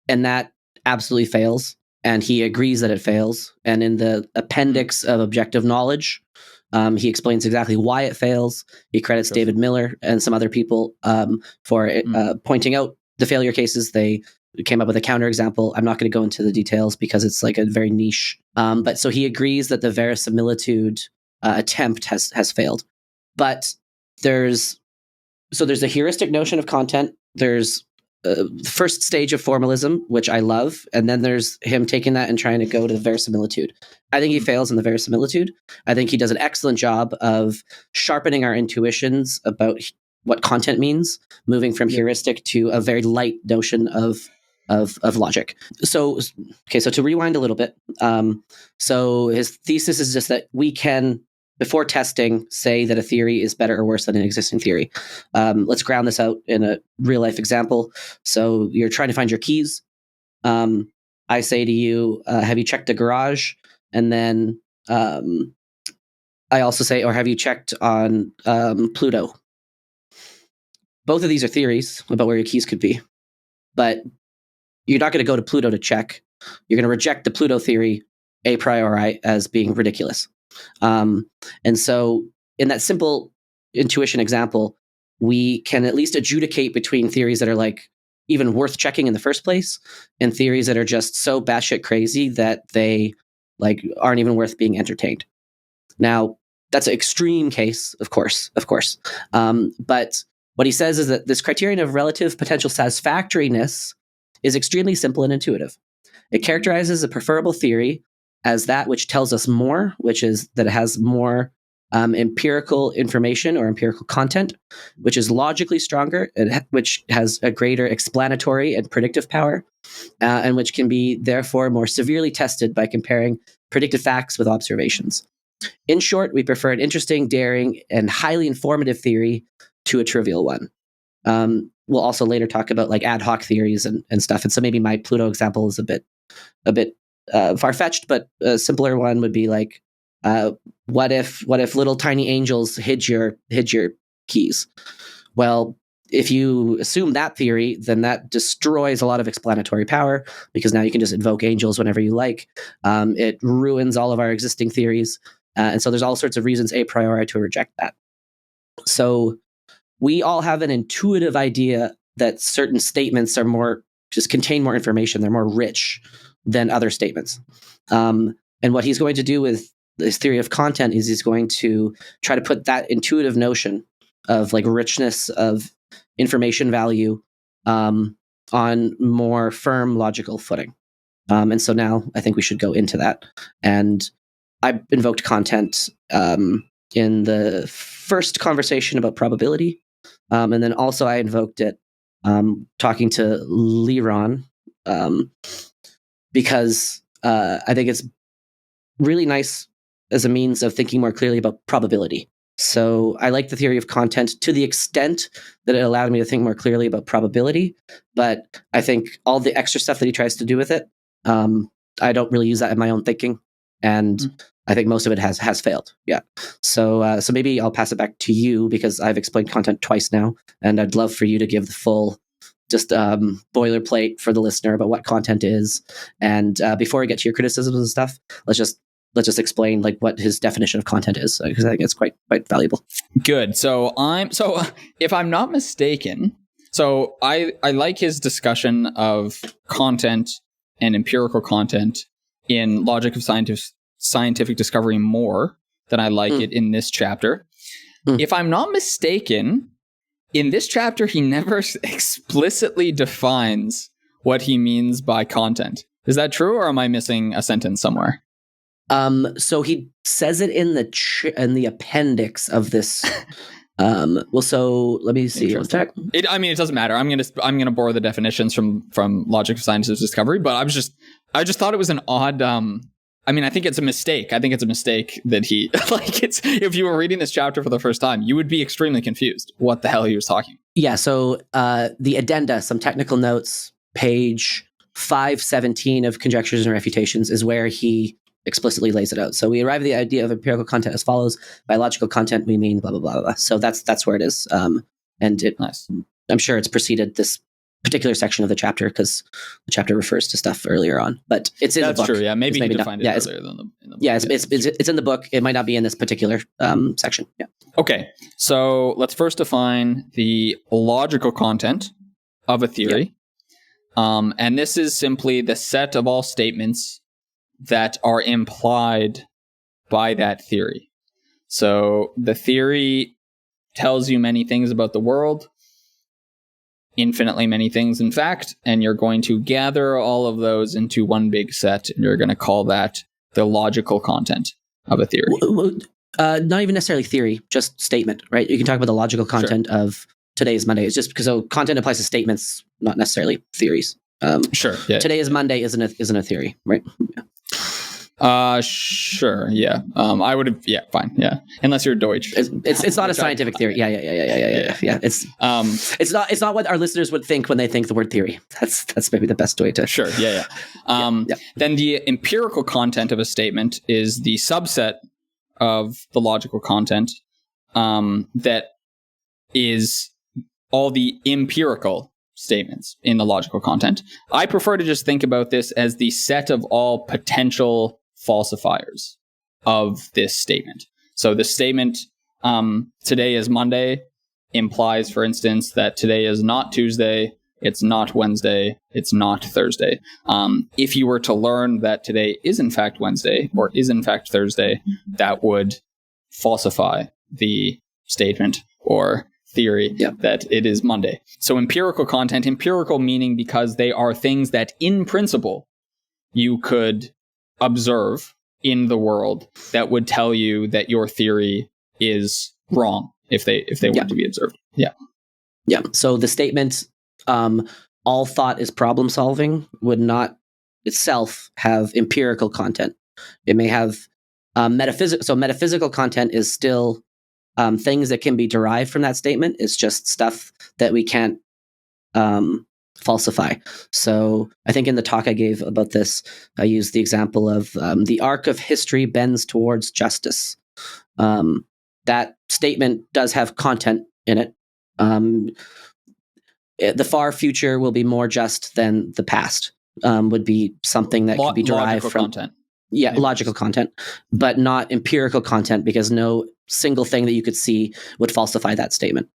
and that absolutely fails. And he agrees that it fails. And in the appendix of objective knowledge, he explains exactly why it fails. He credits David Miller and some other people for pointing out the failure cases. They came up with a counterexample. I'm not going to go into the details because it's like a very niche. But so he agrees that the verisimilitude attempt has failed. But there's a heuristic notion of content. There's the first stage of formalism, which I love, and then there's him taking that and trying to go to the verisimilitude. I think he fails in the verisimilitude. I think he does an excellent job of sharpening our intuitions about what content means, moving from heuristic to a very light notion of logic. So to rewind a little bit, so his thesis is just that we can, before testing, say that a theory is better or worse than an existing theory. Let's ground this out in a real life example. So you're trying to find your keys. I say to you, have you checked the garage? And then I also say, or have you checked on Pluto? Both of these are theories about where your keys could be, but you're not going to go to Pluto to check. You're going to reject the Pluto theory a priori as being ridiculous. And so in that simple intuition example, we can at least adjudicate between theories that are like even worth checking in the first place and theories that are just so batshit crazy that they like aren't even worth being entertained. Now, that's an extreme case, of course. But what he says is that this criterion of relative potential satisfactoriness is extremely simple and intuitive. It characterizes a preferable theory as that which tells us more, which is that it has more empirical information or empirical content, which is logically stronger, which has a greater explanatory and predictive power, and which can be therefore more severely tested by comparing predicted facts with observations. In short, we prefer an interesting, daring, and highly informative theory to a trivial one. We'll also later talk about like ad hoc theories and stuff. And so maybe my Pluto example is a bit far-fetched, but a simpler one would be like, what if little tiny angels hid your keys? Well, if you assume that theory, then that destroys a lot of explanatory power because now you can just invoke angels whenever you like. It ruins all of our existing theories. And so there's all sorts of reasons a priori to reject that. So we all have an intuitive idea that certain statements are just contain more information. They're more rich than other statements. And what he's going to do with this theory of content is he's going to try to put that intuitive notion of like richness of information value on more firm logical footing. And so now I think we should go into that. And I invoked content in the first conversation about probability. And then also I invoked it talking to Liron because I think it's really nice as a means of thinking more clearly about probability. So I like the theory of content to the extent that it allowed me to think more clearly about probability. But I think all the extra stuff that he tries to do with it, I don't really use that in my own thinking. And I think most of it has failed. Yeah. So maybe I'll pass it back to you because I've explained content twice now. And I'd love for you to give the full just boilerplate for the listener about what content is. And before I get to your criticisms and stuff, let's just explain like what his definition of content is, because I think it's quite valuable. Good. So if I'm not mistaken, so I like his discussion of content and empirical content in Logic of Scientific Discovery more than I like it in this chapter. If I'm not mistaken, in this chapter, he never explicitly defines what he means by content. Is that true, or am I missing a sentence somewhere? So he says it in the appendix of this. So let me see. One sec. It doesn't matter. I'm gonna borrow the definitions from Logic of Scientific Discovery, but I just thought it was an odd. I think it's a mistake. I think it's a mistake that he if you were reading this chapter for the first time, you would be extremely confused what the hell he was talking. Yeah. So the addenda, some technical notes, page 517 of Conjectures and Refutations is where he explicitly lays it out. So we arrive at the idea of empirical content as follows: by logical content, we mean blah, blah, blah, blah, blah. So that's where it is. Nice. I'm sure it's preceded this particular section of the chapter because the chapter refers to stuff earlier on, but it's in the book. That's true. Yeah. Maybe he defined it earlier than in the book. Yeah. It's in the book. It might not be in this particular section. Yeah. Okay. So let's first define the logical content of a theory. Yeah. And this is simply the set of all statements that are implied by that theory. So the theory tells you many things about the world, infinitely many things, in fact, and you're going to gather all of those into one big set, and you're going to call that the logical content of a theory. Not even necessarily theory, just statement, right? You can talk about the logical content of today is Monday. It's just because content applies to statements, not necessarily theories. Sure. Yeah. Today is Monday isn't a theory, right? Yeah. Sure. Yeah. I would have. Yeah. Fine. Yeah. Unless you're Deutsch. It's not a scientific theory. Yeah. It's not what our listeners would think when they think the word theory. That's maybe the best way to. Sure. Yeah. Then the empirical content of a statement is the subset of the logical content, that is all the empirical statements in the logical content. I prefer to just think about this as the set of all potential falsifiers of this statement. So the statement, today is Monday, implies, for instance, that today is not Tuesday, it's not Wednesday, it's not Thursday. If you were to learn that today is in fact Wednesday or is in fact Thursday, that would falsify the statement or theory that it is Monday. So empirical content, empirical meaning because they are things that in principle you could observe in the world that would tell you that your theory is wrong if they were to be observed. Yeah. So the statement, all thought is problem solving, would not itself have empirical content. It may have metaphysical. So metaphysical content is still things that can be derived from that statement. It's just stuff that we can't falsify. So I think in the talk I gave about this, I used the example of the arc of history bends towards justice. That statement does have content in it. The far future will be more just than the past, would be something that could be derived from content. Yeah, logical content, but not empirical content, because no single thing that you could see would falsify that statement.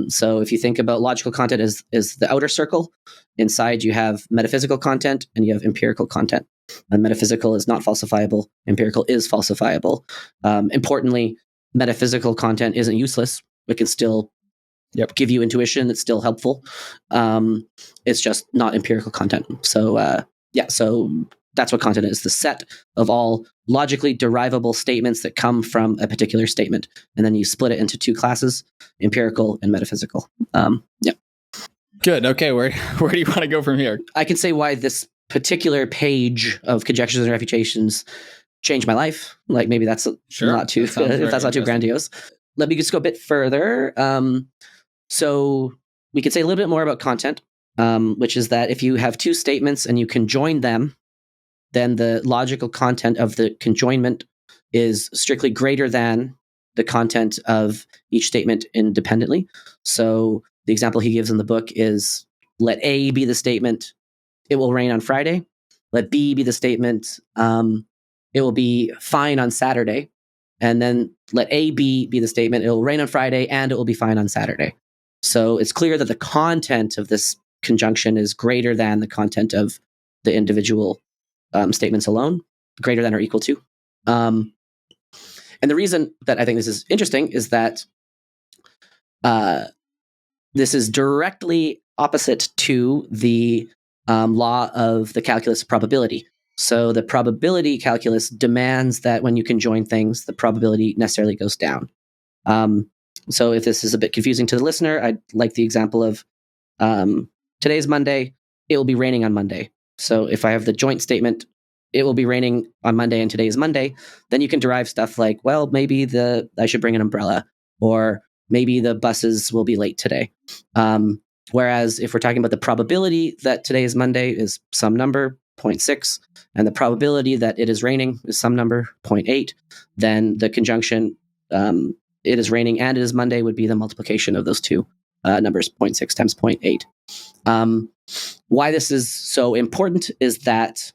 So if you think about logical content as the outer circle, inside you have metaphysical content and you have empirical content. And metaphysical is not falsifiable. Empirical is falsifiable. Importantly, metaphysical content isn't useless. It can still give you intuition. It's still helpful. It's just not empirical content. So that's what content is: the set of all logically derivable statements that come from a particular statement. And then you split it into two classes: empirical and metaphysical. Good. Okay. Where do you want to go from here? I can say why this particular page of Conjectures and Refutations changed my life. Like maybe that's not too, if that's not too grandiose. Let me just go a bit further. So we could say a little bit more about content, which is that if you have two statements and you conjoin them, then the logical content of the conjoinment is strictly greater than the content of each statement independently. So the example he gives in the book is, let A be the statement, it will rain on Friday. Let B be the statement, it will be fine on Saturday. And then let A, B be the statement, it will rain on Friday and it will be fine on Saturday. So it's clear that the content of this conjunction is greater than the content of the individual statements alone, greater than or equal to. And the reason that I think this is interesting is that this is directly opposite to the law of the calculus of probability. So the probability calculus demands that when you conjoin things, the probability necessarily goes down. So if this is a bit confusing to the listener, I'd like the example of today's Monday, it will be raining on Monday. So if I have the joint statement, it will be raining on Monday and today is Monday, then you can derive stuff like, well, maybe I should bring an umbrella, or maybe the buses will be late today. Whereas if we're talking about the probability that today is Monday is some number, 0.6, and the probability that it is raining is some number, 0.8, then the conjunction, it is raining and it is Monday, would be the multiplication of those two numbers, 0.6 times 0.8. Why this is so important is that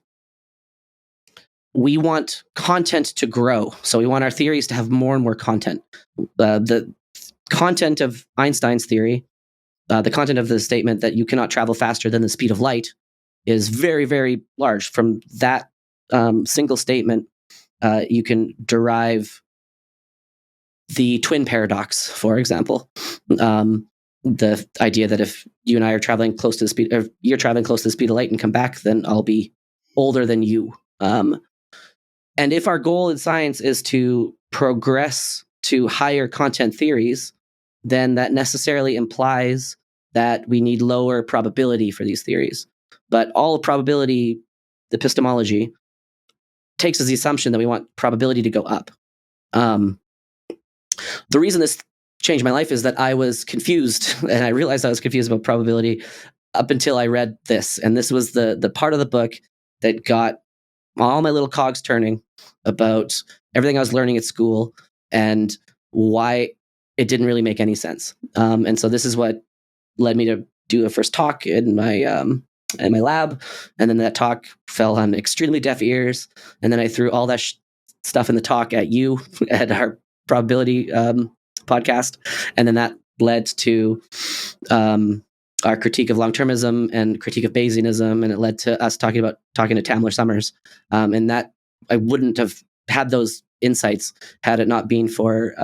we want content to grow. So we want our theories to have more and more content. The content of Einstein's theory, the content of the statement that you cannot travel faster than the speed of light, is very, very large. From that single statement, you can derive the twin paradox, for example. The idea that if you and I are traveling close to the speed, or you're traveling close to the speed of light and come back, then I'll be older than you. And if our goal in science is to progress to higher content theories, then that necessarily implies that we need lower probability for these theories. But all probability epistemology takes as the assumption that we want probability to go up. The reason this changed my life is that I was confused, and I realized I was confused about probability up until I read this. And this was the part of the book that got all my little cogs turning about everything I was learning at school and why it didn't really make any sense. And so this is what led me to do a first talk in my lab. And then that talk fell on extremely deaf ears. And then I threw all that stuff in the talk at you at our probability podcast. And then that led to our critique of long-termism and critique of Bayesianism. And it led to us talking to Tamler Summers. And that I wouldn't have had those insights had it not been for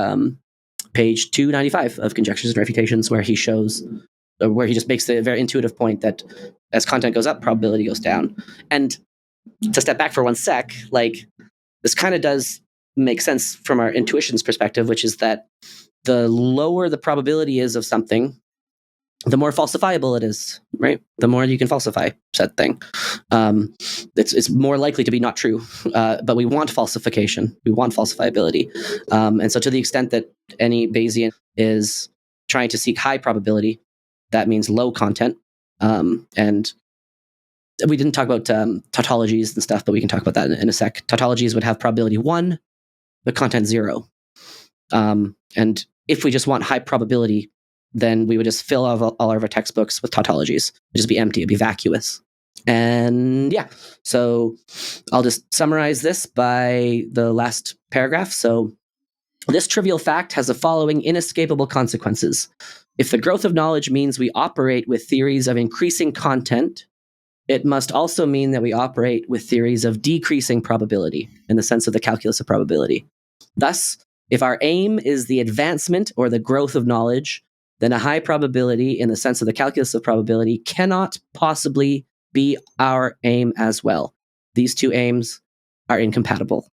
page 295 of Conjectures and Refutations, where he just makes the very intuitive point that as content goes up, probability goes down. And to step back for one sec, like, this kind of does make sense from our intuition's perspective, which is that the lower the probability is of something, the more falsifiable it is, right? The more you can falsify said thing. It's more likely to be not true, but we want falsification. We want falsifiability. And so to the extent that any Bayesian is trying to seek high probability, that means low content. And we didn't talk about tautologies and stuff, but we can talk about that in a sec. Tautologies would have probability 1, but content 0. And if we just want high probability, then we would just fill all of our textbooks with tautologies. It'd just be empty. It'd be vacuous. And yeah, so I'll just summarize this by the last paragraph. So this trivial fact has the following inescapable consequences. If the growth of knowledge means we operate with theories of increasing content, it must also mean that we operate with theories of decreasing probability in the sense of the calculus of probability. Thus, if our aim is the advancement or the growth of knowledge, then a high probability in the sense of the calculus of probability cannot possibly be our aim as well. These two aims are incompatible.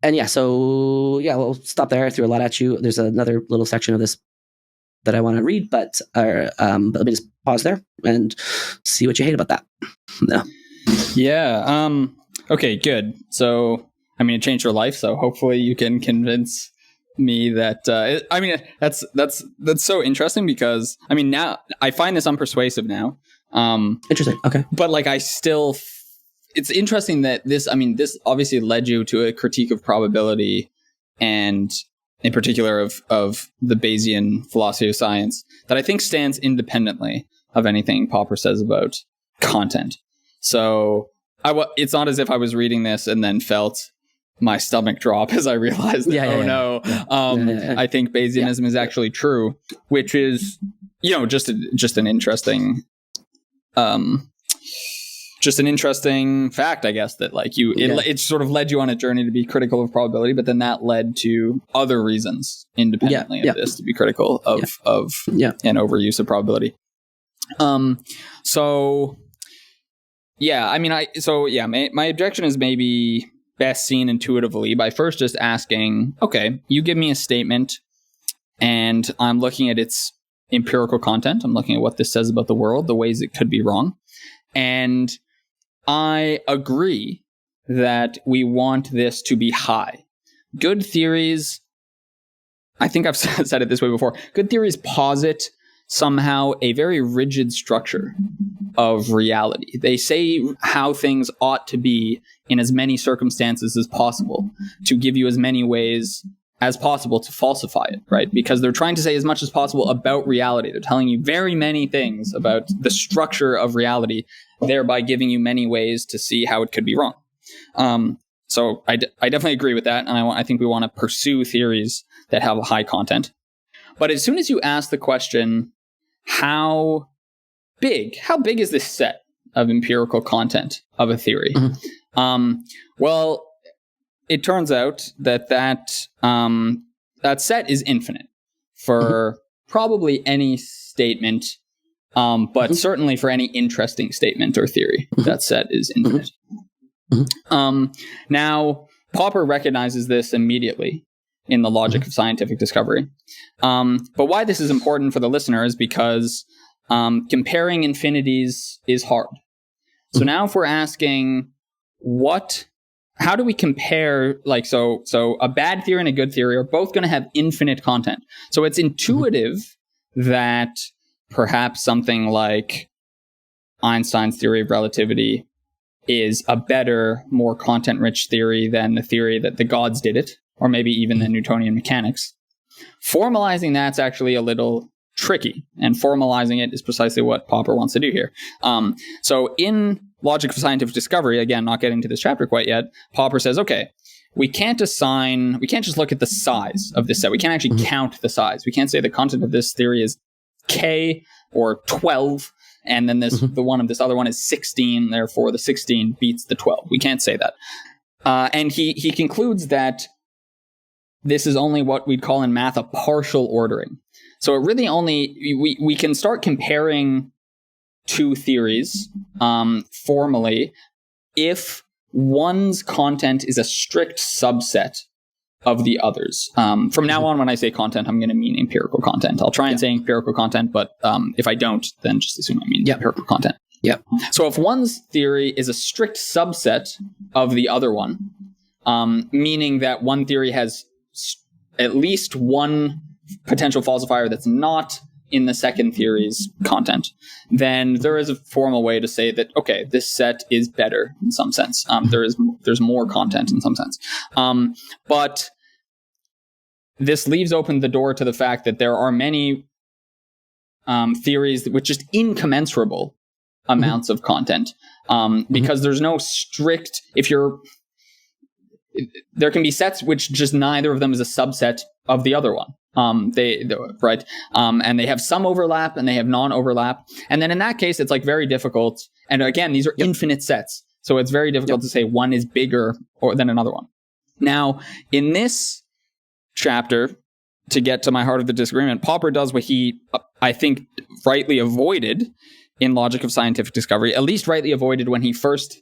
And we'll stop there. I threw a lot at you. There's another little section of this that I want to read, but let me just pause there and see what you hate about that. No. Yeah. Okay, good. So, it changed your life, so hopefully you can convince me that that's so interesting, because now I find this unpersuasive now. Interesting. Okay. But it's interesting that this obviously led you to a critique of probability, and in particular of the Bayesian philosophy of science, that I think stands independently of anything Popper says about content. So it's not as if I was reading this and then felt my stomach drop as I realized that, I think Bayesianism is actually true, which is, just an interesting just an interesting fact, I guess, that like it sort of led you on a journey to be critical of probability, but then that led to other reasons independently of this to be critical of an overuse of probability. My objection is maybe best seen intuitively by first just asking, okay, you give me a statement and I'm looking at its empirical content. I'm looking at what this says about the world, the ways it could be wrong. And I agree that we want this to be high. Good theories, I think I've said it this way before, good theories posit somehow a very rigid structure of reality. They say how things ought to be in as many circumstances as possible to give you as many ways as possible to falsify it, right? Because they're trying to say as much as possible about reality. They're telling you very many things about the structure of reality, thereby giving you many ways to see how it could be wrong. So I definitely agree with that, and I think we want to pursue theories that have a high content. But as soon as you ask the question, how big is this set of empirical content of a theory? Well, it turns out that set is infinite for probably any statement, but certainly for any interesting statement or theory. That set is infinite. Now, Popper recognizes this immediately in the logic of scientific discovery. But why this is important for the listener is because comparing infinities is hard. So now if we're asking how do we compare, so a bad theory and a good theory are both going to have infinite content. So it's intuitive that perhaps something like Einstein's theory of relativity is a better, more content-rich theory than the theory that the gods did it, or maybe even the Newtonian mechanics. Formalizing that's actually a little tricky, and formalizing it is precisely what Popper wants to do here. So in Logic of Scientific Discovery, again, not getting to this chapter quite yet, Popper says, okay, we can't just look at the size of this set. We can't actually count the size. We can't say the content of this theory is K or 12, and then the one of this other one is 16, therefore the 16 beats the 12. We can't say that. And he concludes that this is only what we'd call in math a partial ordering. So it really only, we can start comparing two theories formally if one's content is a strict subset of the others. From now on, when I say content, I'm going to mean empirical content. I'll try and say empirical content, but if I don't, then just assume I mean empirical content. So if one's theory is a strict subset of the other one, meaning that one theory has at least one potential falsifier that's not in the second theory's content, then there is a formal way to say that, okay, this set is better in some sense. There's more content in some sense. But this leaves open the door to the fact that there are many theories with just incommensurable amounts of content, because there's no strict, there can be sets which just neither of them is a subset of the other one. And they have some overlap and they have non-overlap. And then in that case, it's like very difficult. And again, these are infinite sets. So it's very difficult to say one is bigger than another one. Now, in this chapter, to get to my heart of the disagreement, Popper does what he, I think, rightly avoided in Logic of Scientific Discovery, at least rightly avoided when he first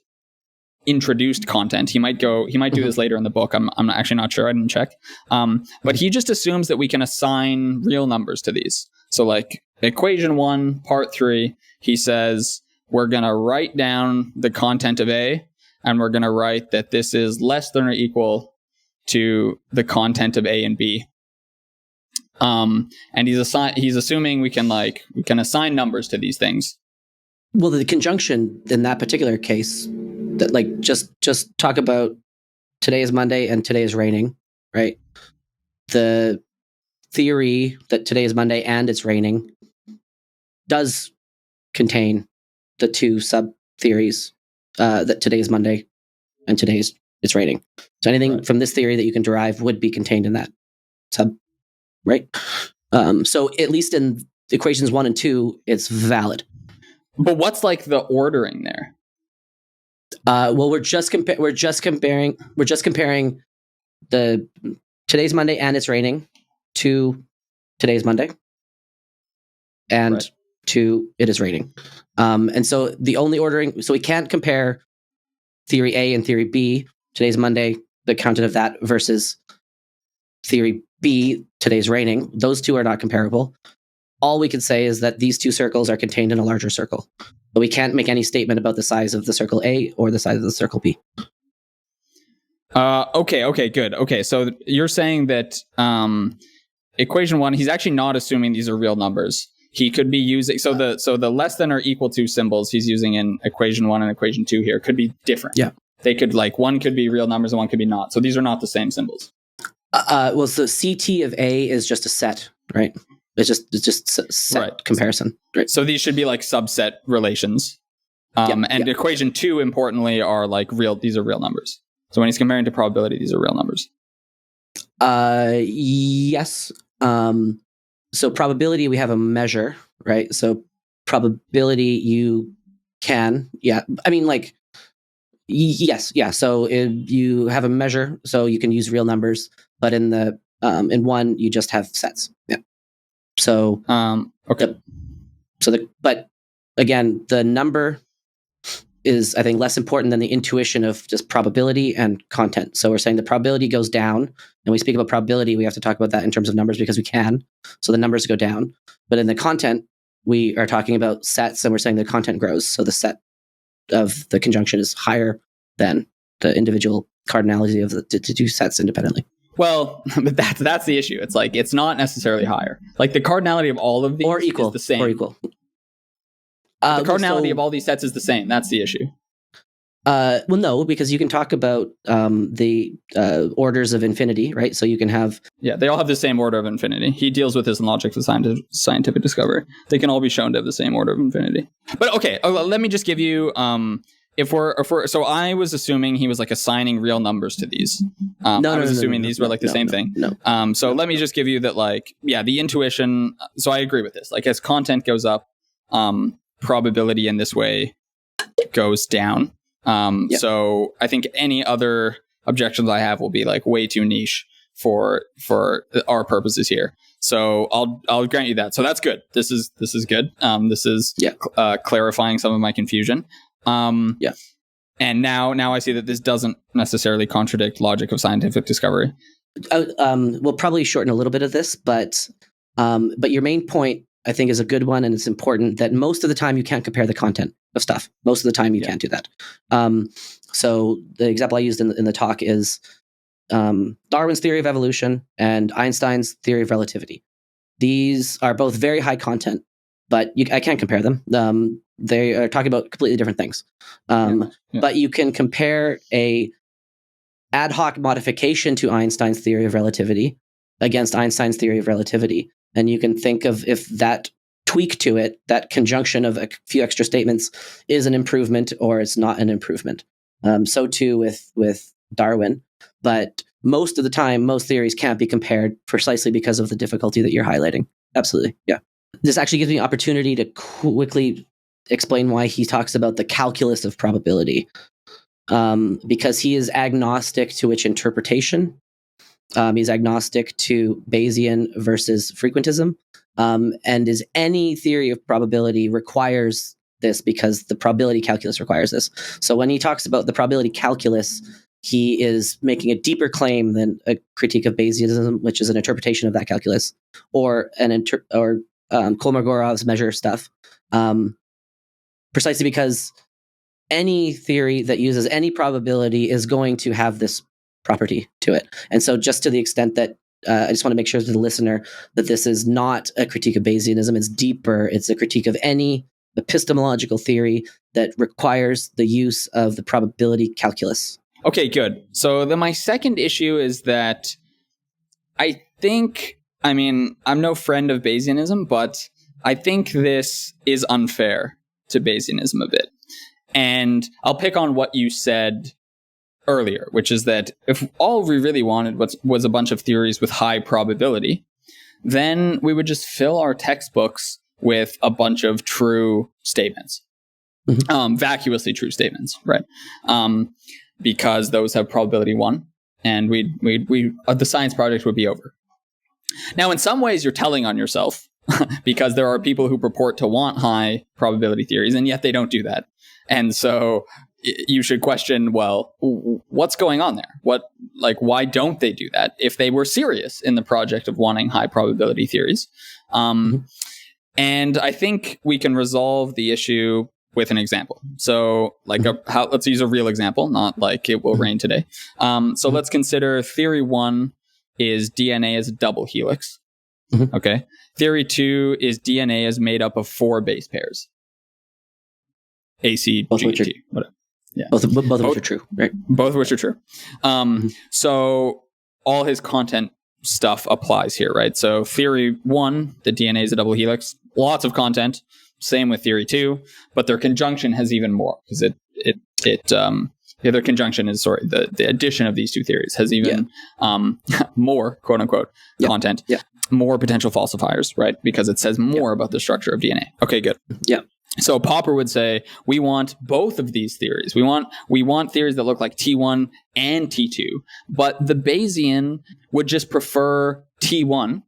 introduced content. He might do this later in the book. I'm actually not sure. I didn't check. But he just assumes that we can assign real numbers to these. So like equation 1, part 3, he says, we're going to write down the content of A, and we're going to write that this is less than or equal to the content of A and B. And he's assuming we can assign numbers to these things. Well, the conjunction in that particular case, that just talk about today is Monday and today is raining, right? The theory that today is Monday and it's raining does contain the two sub theories that today is Monday and today is it's raining. So anything from this theory that you can derive would be contained in that sub, right? So at least in equations 1 and 2, it's valid. But what's like the ordering there? Well, we're just comparing the today's Monday and it's raining to today's Monday and Right. to it is raining. And so the only ordering, so we can't compare theory A and theory B, today's Monday, the content of that versus theory B, today's raining. Those two are not comparable. All we can say is that these two circles are contained in a larger circle. But we can't make any statement about the size of the circle A or the size of the circle B. Okay, good. Okay, so you're saying that equation 1, he's actually not assuming these are real numbers. He could be using so the less than or equal to symbols he's using in equation 1 and equation 2 here could be different. Yeah. They could one could be real numbers and one could be not. So these are not the same symbols. Well, so CT of A is just a set, right? It's just set right. comparison. Right. So these should be like subset relations. Equation 2, importantly, are like real. These are real numbers. So when he's comparing to probability, these are real numbers. Yes. So probability, we have a measure, right? So probability, you can, I mean, like, yes, yeah. So you have a measure, so you can use real numbers, but in the in one, you just have sets. Yeah. So okay. But again, the number is, I think, less important than the intuition of just probability and content. So we're saying the probability goes down, and we speak about probability, we have to talk about that in terms of numbers because we can. So the numbers go down. But in the content, we are talking about sets, and we're saying the content grows. So the set of the conjunction is higher than the individual cardinality of the two sets independently. Well, but that's the issue. It's like it's not necessarily higher. Like the cardinality of all of these is the same. Or equal. The cardinality of all these sets is the same. That's the issue. Well, no, because you can talk about the orders of infinity, right? So you can have... Yeah, they all have the same order of infinity. He deals with this in Logic of Scientific Discovery. They can all be shown to have the same order of infinity. But okay, let me just give you... So I was assuming he was like assigning real numbers to these. I was assuming these were like the same thing. So let me just give you that, like, yeah, the intuition. So I agree with this. Like as content goes up, probability in this way goes down. So I think any other objections I have will be like way too niche for our purposes here. So I'll grant you that. So that's good. This is good. This is clarifying some of my confusion. And now I see that this doesn't necessarily contradict Logic of Scientific Discovery. We'll probably shorten a little bit of this, but your main point, I think, is a good one, and it's important that most of the time you can't compare the content of stuff. Most of the time you can't do that. So the example I used in the talk is Darwin's theory of evolution and Einstein's theory of relativity. These are both very high content, but I can't compare them. They are talking about completely different things. But you can compare a ad hoc modification to Einstein's theory of relativity against Einstein's theory of relativity. And you can think of if that tweak to it, that conjunction of a few extra statements is an improvement or it's not an improvement. So too with Darwin. But most of the time, most theories can't be compared precisely because of the difficulty that you're highlighting. Absolutely. Yeah. This actually gives me an opportunity to quickly explain why he talks about the calculus of probability. Because he is agnostic to which interpretation. He's agnostic to Bayesian versus frequentism. And is any theory of probability requires this because the probability calculus requires this. So when he talks about the probability calculus, he is making a deeper claim than a critique of Bayesianism, which is an interpretation of that calculus, or Kolmogorov's measure stuff. Precisely because any theory that uses any probability is going to have this property to it. And so just to the extent that I just want to make sure to the listener that this is not a critique of Bayesianism, it's deeper. It's a critique of any epistemological theory that requires the use of the probability calculus. Okay, good. So then my second issue is that I'm no friend of Bayesianism, but I think this is unfair to Bayesianism a bit. And I'll pick on what you said earlier, which is that if all we really wanted was a bunch of theories with high probability, then we would just fill our textbooks with a bunch of true statements. vacuously true statements, right? Because those have probability 1, and the science project would be over. Now, in some ways, you're telling on yourself because there are people who purport to want high probability theories, and yet they don't do that. And so you should question, well, what's going on there? Why don't they do that if they were serious in the project of wanting high probability theories? And I think we can resolve the issue with an example. So let's use a real example, not like it will rain today. So let's consider theory 1 is DNA as a double helix. Okay. Theory 2 is DNA is made up of 4 base pairs. A, C, G, T, whatever. Yeah. Both of which are true, right? Both of which are true. So all his content stuff applies here, right? So theory 1, the DNA is a double helix, lots of content. Same with theory 2, but their conjunction has even more because their conjunction is the addition of these two theories has even more quote unquote content, more potential falsifiers, right? Because it says more about the structure of DNA. Okay, good. Yeah. So Popper would say we want both of these theories. We want theories that look like T1 and T2, but the Bayesian would just prefer T1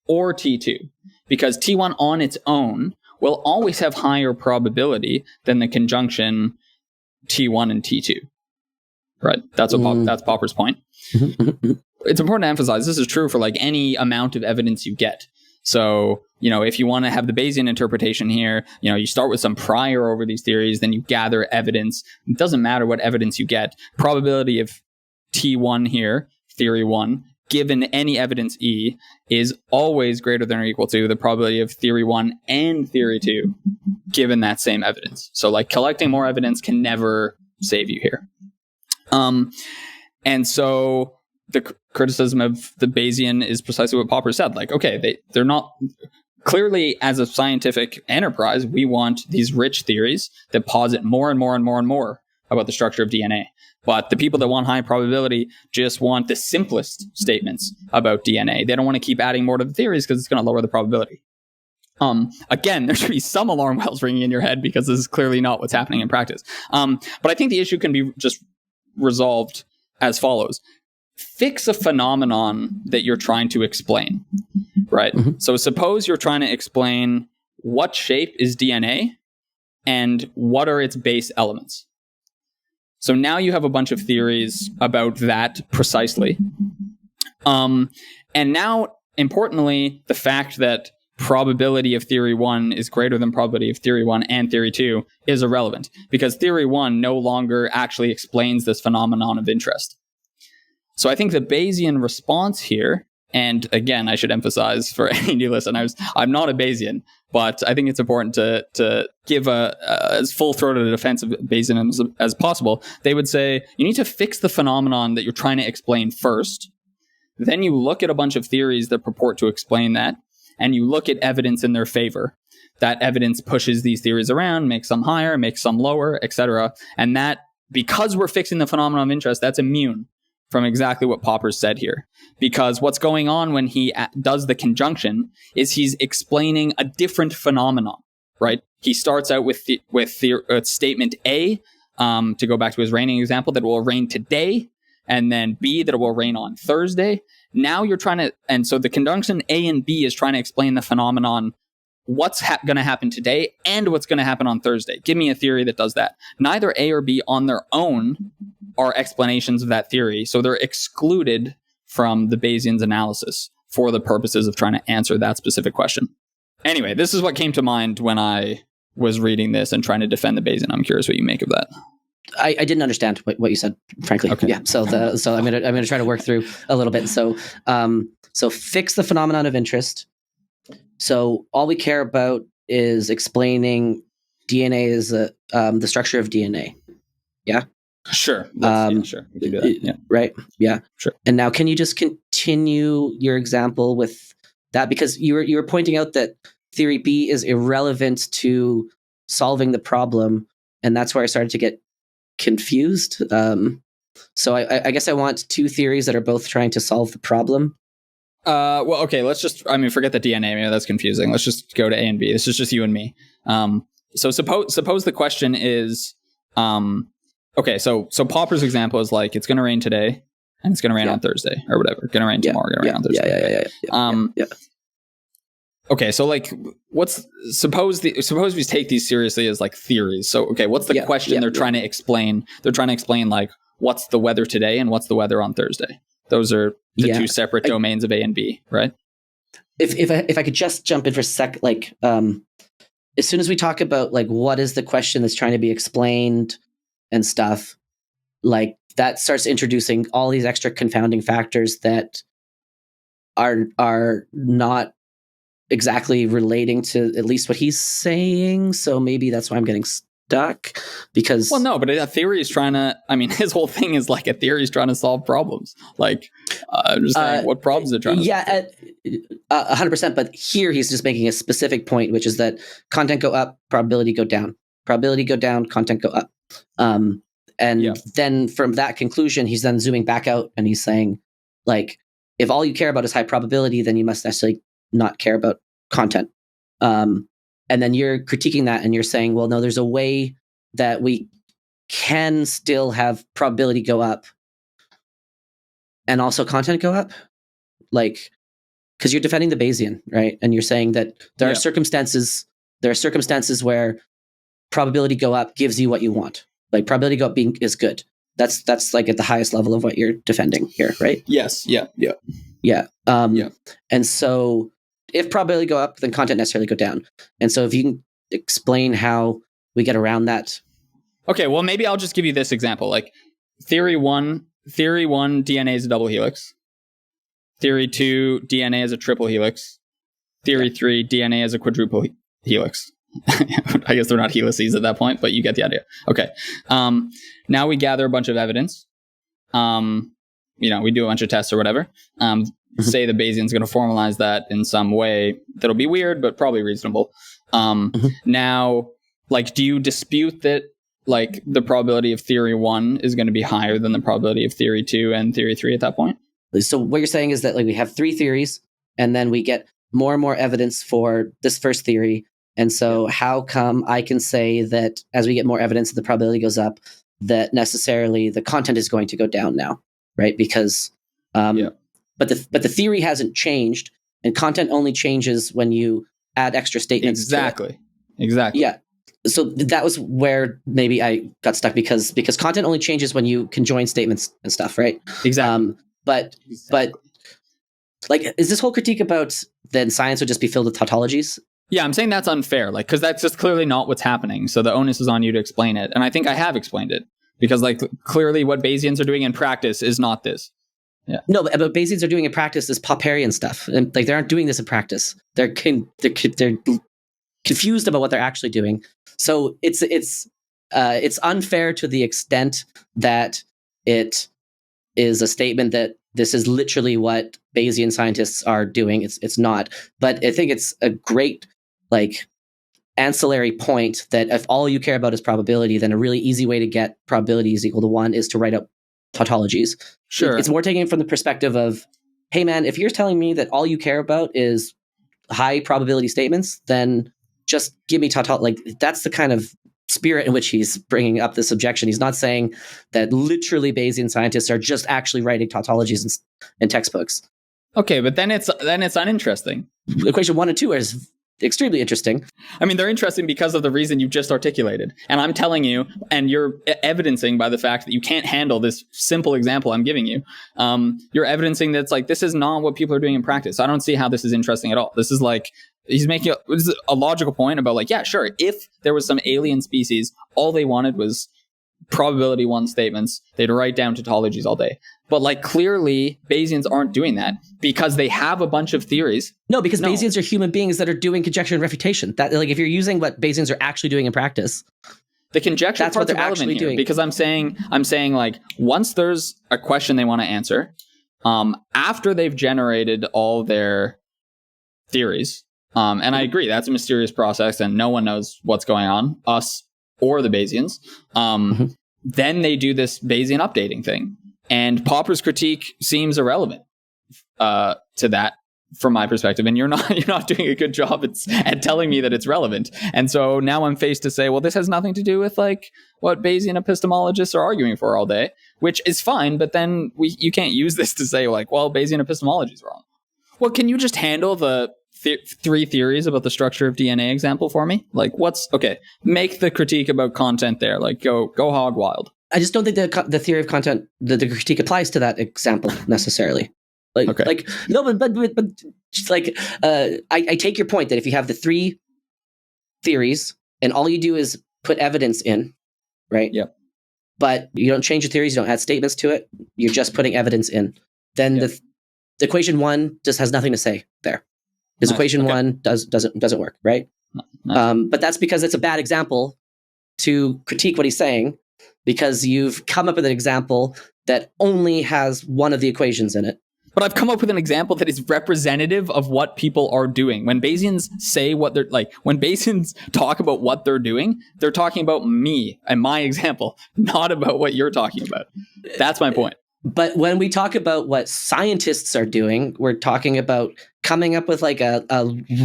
or T2 because T1 on its own will always have higher probability than the conjunction T1 and T2. Right? That's Popper's point. It's important to emphasize this is true for like any amount of evidence you get. So, if you want to have the Bayesian interpretation here, you start with some prior over these theories, then you gather evidence. It doesn't matter what evidence you get. Probability of T1 here, theory 1, given any evidence E, is always greater than or equal to the probability of theory 1 and theory 2, given that same evidence. So like collecting more evidence can never save you here. And so the criticism of the Bayesian is precisely what Popper said. Like, okay, they're not clearly as a scientific enterprise, we want these rich theories that posit more and more and more and more about the structure of DNA. But the people that want high probability just want the simplest statements about DNA. They don't want to keep adding more to the theories because it's going to lower the probability. Again, there should be some alarm bells ringing in your head because this is clearly not what's happening in practice. But I think the issue can be just resolved as follows. Fix a phenomenon that you're trying to explain, right? So suppose you're trying to explain what shape is DNA and what are its base elements. So now you have a bunch of theories about that precisely. And now, importantly, the fact that probability of theory 1 is greater than probability of theory 1 and theory 2 is irrelevant because theory 1 no longer actually explains this phenomenon of interest. So I think the Bayesian response here, and again, I should emphasize for any new listeners, I'm not a Bayesian, but I think it's important to give as full-throated a defense of Bayesianism as possible. They would say, you need to fix the phenomenon that you're trying to explain first. Then you look at a bunch of theories that purport to explain that, and you look at evidence in their favor. That evidence pushes these theories around, makes some higher, makes some lower, etc. And that, because we're fixing the phenomenon of interest, that's immune from exactly what Popper said here. Because what's going on when he does the conjunction is he's explaining a different phenomenon, right? He starts out with statement A, to go back to his raining example, that it will rain today, and then B, that it will rain on Thursday. Now you're trying to, and so the conjunction A and B is trying to explain the phenomenon, what's going to happen today and what's going to happen on Thursday. Give me a theory that does that. Neither A or B on their own are explanations of that theory, so they're excluded from the Bayesian's analysis for the purposes of trying to answer that specific question. Anyway, this is what came to mind when I was reading this and trying to defend the Bayesian. I'm curious what you make of that. I didn't understand what you said, frankly. Okay. Yeah. So I'm gonna try to work through a little bit. So fix the phenomenon of interest. So all we care about is explaining DNA is the structure of DNA. Yeah. Sure. Sure. We can do that. Yeah. Right. Yeah. Sure. And now, can you just continue your example with that? Because you were pointing out that theory B is irrelevant to solving the problem, and that's where I started to get confused. So I guess I want two theories that are both trying to solve the problem. Well, okay. Let's just, forget the DNA. Maybe that's confusing. Let's just go to A and B. This is just you and me. So suppose the question is, okay, so Popper's example is like, it's going to rain today and it's going to rain on Thursday or whatever. Going to rain tomorrow, going to rain on Thursday. Okay, so like, suppose we take these seriously as like theories. So, okay, what's the question they're trying to explain? They're trying to explain like, what's the weather today and what's the weather on Thursday? Those are the two separate domains of A and B, right? If I could just jump in for a sec, like, as soon as we talk about like what is the question that's trying to be explained and stuff, like that starts introducing all these extra confounding factors that are not exactly relating to at least what he's saying. So maybe that's why I'm getting stuck, because no, but a theory is trying to, I mean, his whole thing is like a theory is trying to solve problems. Like, I'm just saying, what problems are trying to solve? 100%. But here he's just making a specific point, which is that content go up, probability go down, content go up. Then from that conclusion, he's then zooming back out and he's saying, like, if all you care about is high probability, then you must necessarily not care about content. And then you're critiquing that and you're saying, well, no, there's a way that we can still have probability go up and also content go up. Like, because you're defending the Bayesian, right? And you're saying that there are circumstances where probability go up gives you what you want. Like probability go up is good. That's like at the highest level of what you're defending here, right? Yes. Yeah. And so if probability go up, then content necessarily go down. And so if you can explain how we get around that. Okay, well, maybe I'll just give you this example. Like theory one, DNA is a double helix. Theory 2, DNA is a triple helix. Theory 3, DNA is a quadruple helix. I guess they're not helices at that point, but you get the idea. Okay. Now we gather a bunch of evidence. We do a bunch of tests or whatever. Say the Bayesian's going to formalize that in some way that'll be weird, but probably reasonable. Now, like, do you dispute that, like, the probability of theory 1 is going to be higher than the probability of theory 2 and theory 3 at that point? So what you're saying is that, like, we have 3 theories, and then we get more and more evidence for this first theory. And so how come I can say that as we get more evidence and the probability goes up, that necessarily the content is going to go down now, right? Because but the theory hasn't changed, and content only changes when you add extra statements. Exactly. Yeah. So that was where maybe I got stuck because content only changes when you can join statements and stuff, right? Exactly. But like, is this whole critique about then science would just be filled with tautologies? Yeah, I'm saying that's unfair, like, because that's just clearly not what's happening. So the onus is on you to explain it, and I think I have explained it because, like, clearly what Bayesians are doing in practice is not this. Yeah. No, but Bayesians are doing in practice is Popperian stuff, and like they aren't doing this in practice. They're confused about what they're actually doing. So it's unfair to the extent that it is a statement that this is literally what Bayesian scientists are doing. It's not, but I think it's a great, like, ancillary point that if all you care about is probability, then a really easy way to get probability is equal to 1 is to write up tautologies. Sure. It's more taken from the perspective of, hey man, if you're telling me that all you care about is high probability statements, then just give me tautology. Like, that's the kind of spirit in which he's bringing up this objection. He's not saying that literally Bayesian scientists are just actually writing tautologies in textbooks. Okay, but then it's uninteresting. Equation 1 and 2 is extremely interesting. I mean, they're interesting because of the reason you just articulated. And I'm telling you, and you're evidencing by the fact that you can't handle this simple example I'm giving you. You're evidencing that it's like, this is not what people are doing in practice. I don't see how this is interesting at all. This is like, he's making a logical point about, like, yeah, sure, if there was some alien species, all they wanted was probability 1 statements, they'd write down tautologies all day. But, like, clearly Bayesians aren't doing that because they have a bunch of theories. No, because Bayesians are human beings that are doing conjecture and refutation. That, like, if you're using what Bayesians are actually doing in practice, the conjecture that's what part's they're relevant actually here, doing. because I'm saying like, once there's a question they want to answer, after they've generated all their theories, and I agree that's a mysterious process and no one knows what's going on, us or the Bayesians. Then they do this Bayesian updating thing. And Popper's critique seems irrelevant to that from my perspective, and you're not doing a good job at telling me that it's relevant. And so now I'm faced to say, well, this has nothing to do with like what Bayesian epistemologists are arguing for all day, which is fine. But then you can't use this to say like, well, Bayesian epistemology is wrong. Well, can you just handle the three theories about the structure of DNA example for me? Like, make the critique about content there. Like, go hog wild. I just don't think the theory of content, the critique applies to that example necessarily. I take your point that if you have the three theories and all you do is put evidence in, right? Yep. But you don't change your theories, you don't add statements to it, you're just putting evidence in. Then the equation one just has nothing to say there. Because equation one doesn't work, right? Nice. But that's because it's a bad example to critique what he's saying, because you've come up with an example that only has one of the equations in it. But I've come up with an example that is representative of what people are doing. When Bayesians say what they're like, when Bayesians talk about what they're doing, they're talking about me and my example, not about what you're talking about. That's my point. But when we talk about what scientists are doing, we're talking about coming up with like a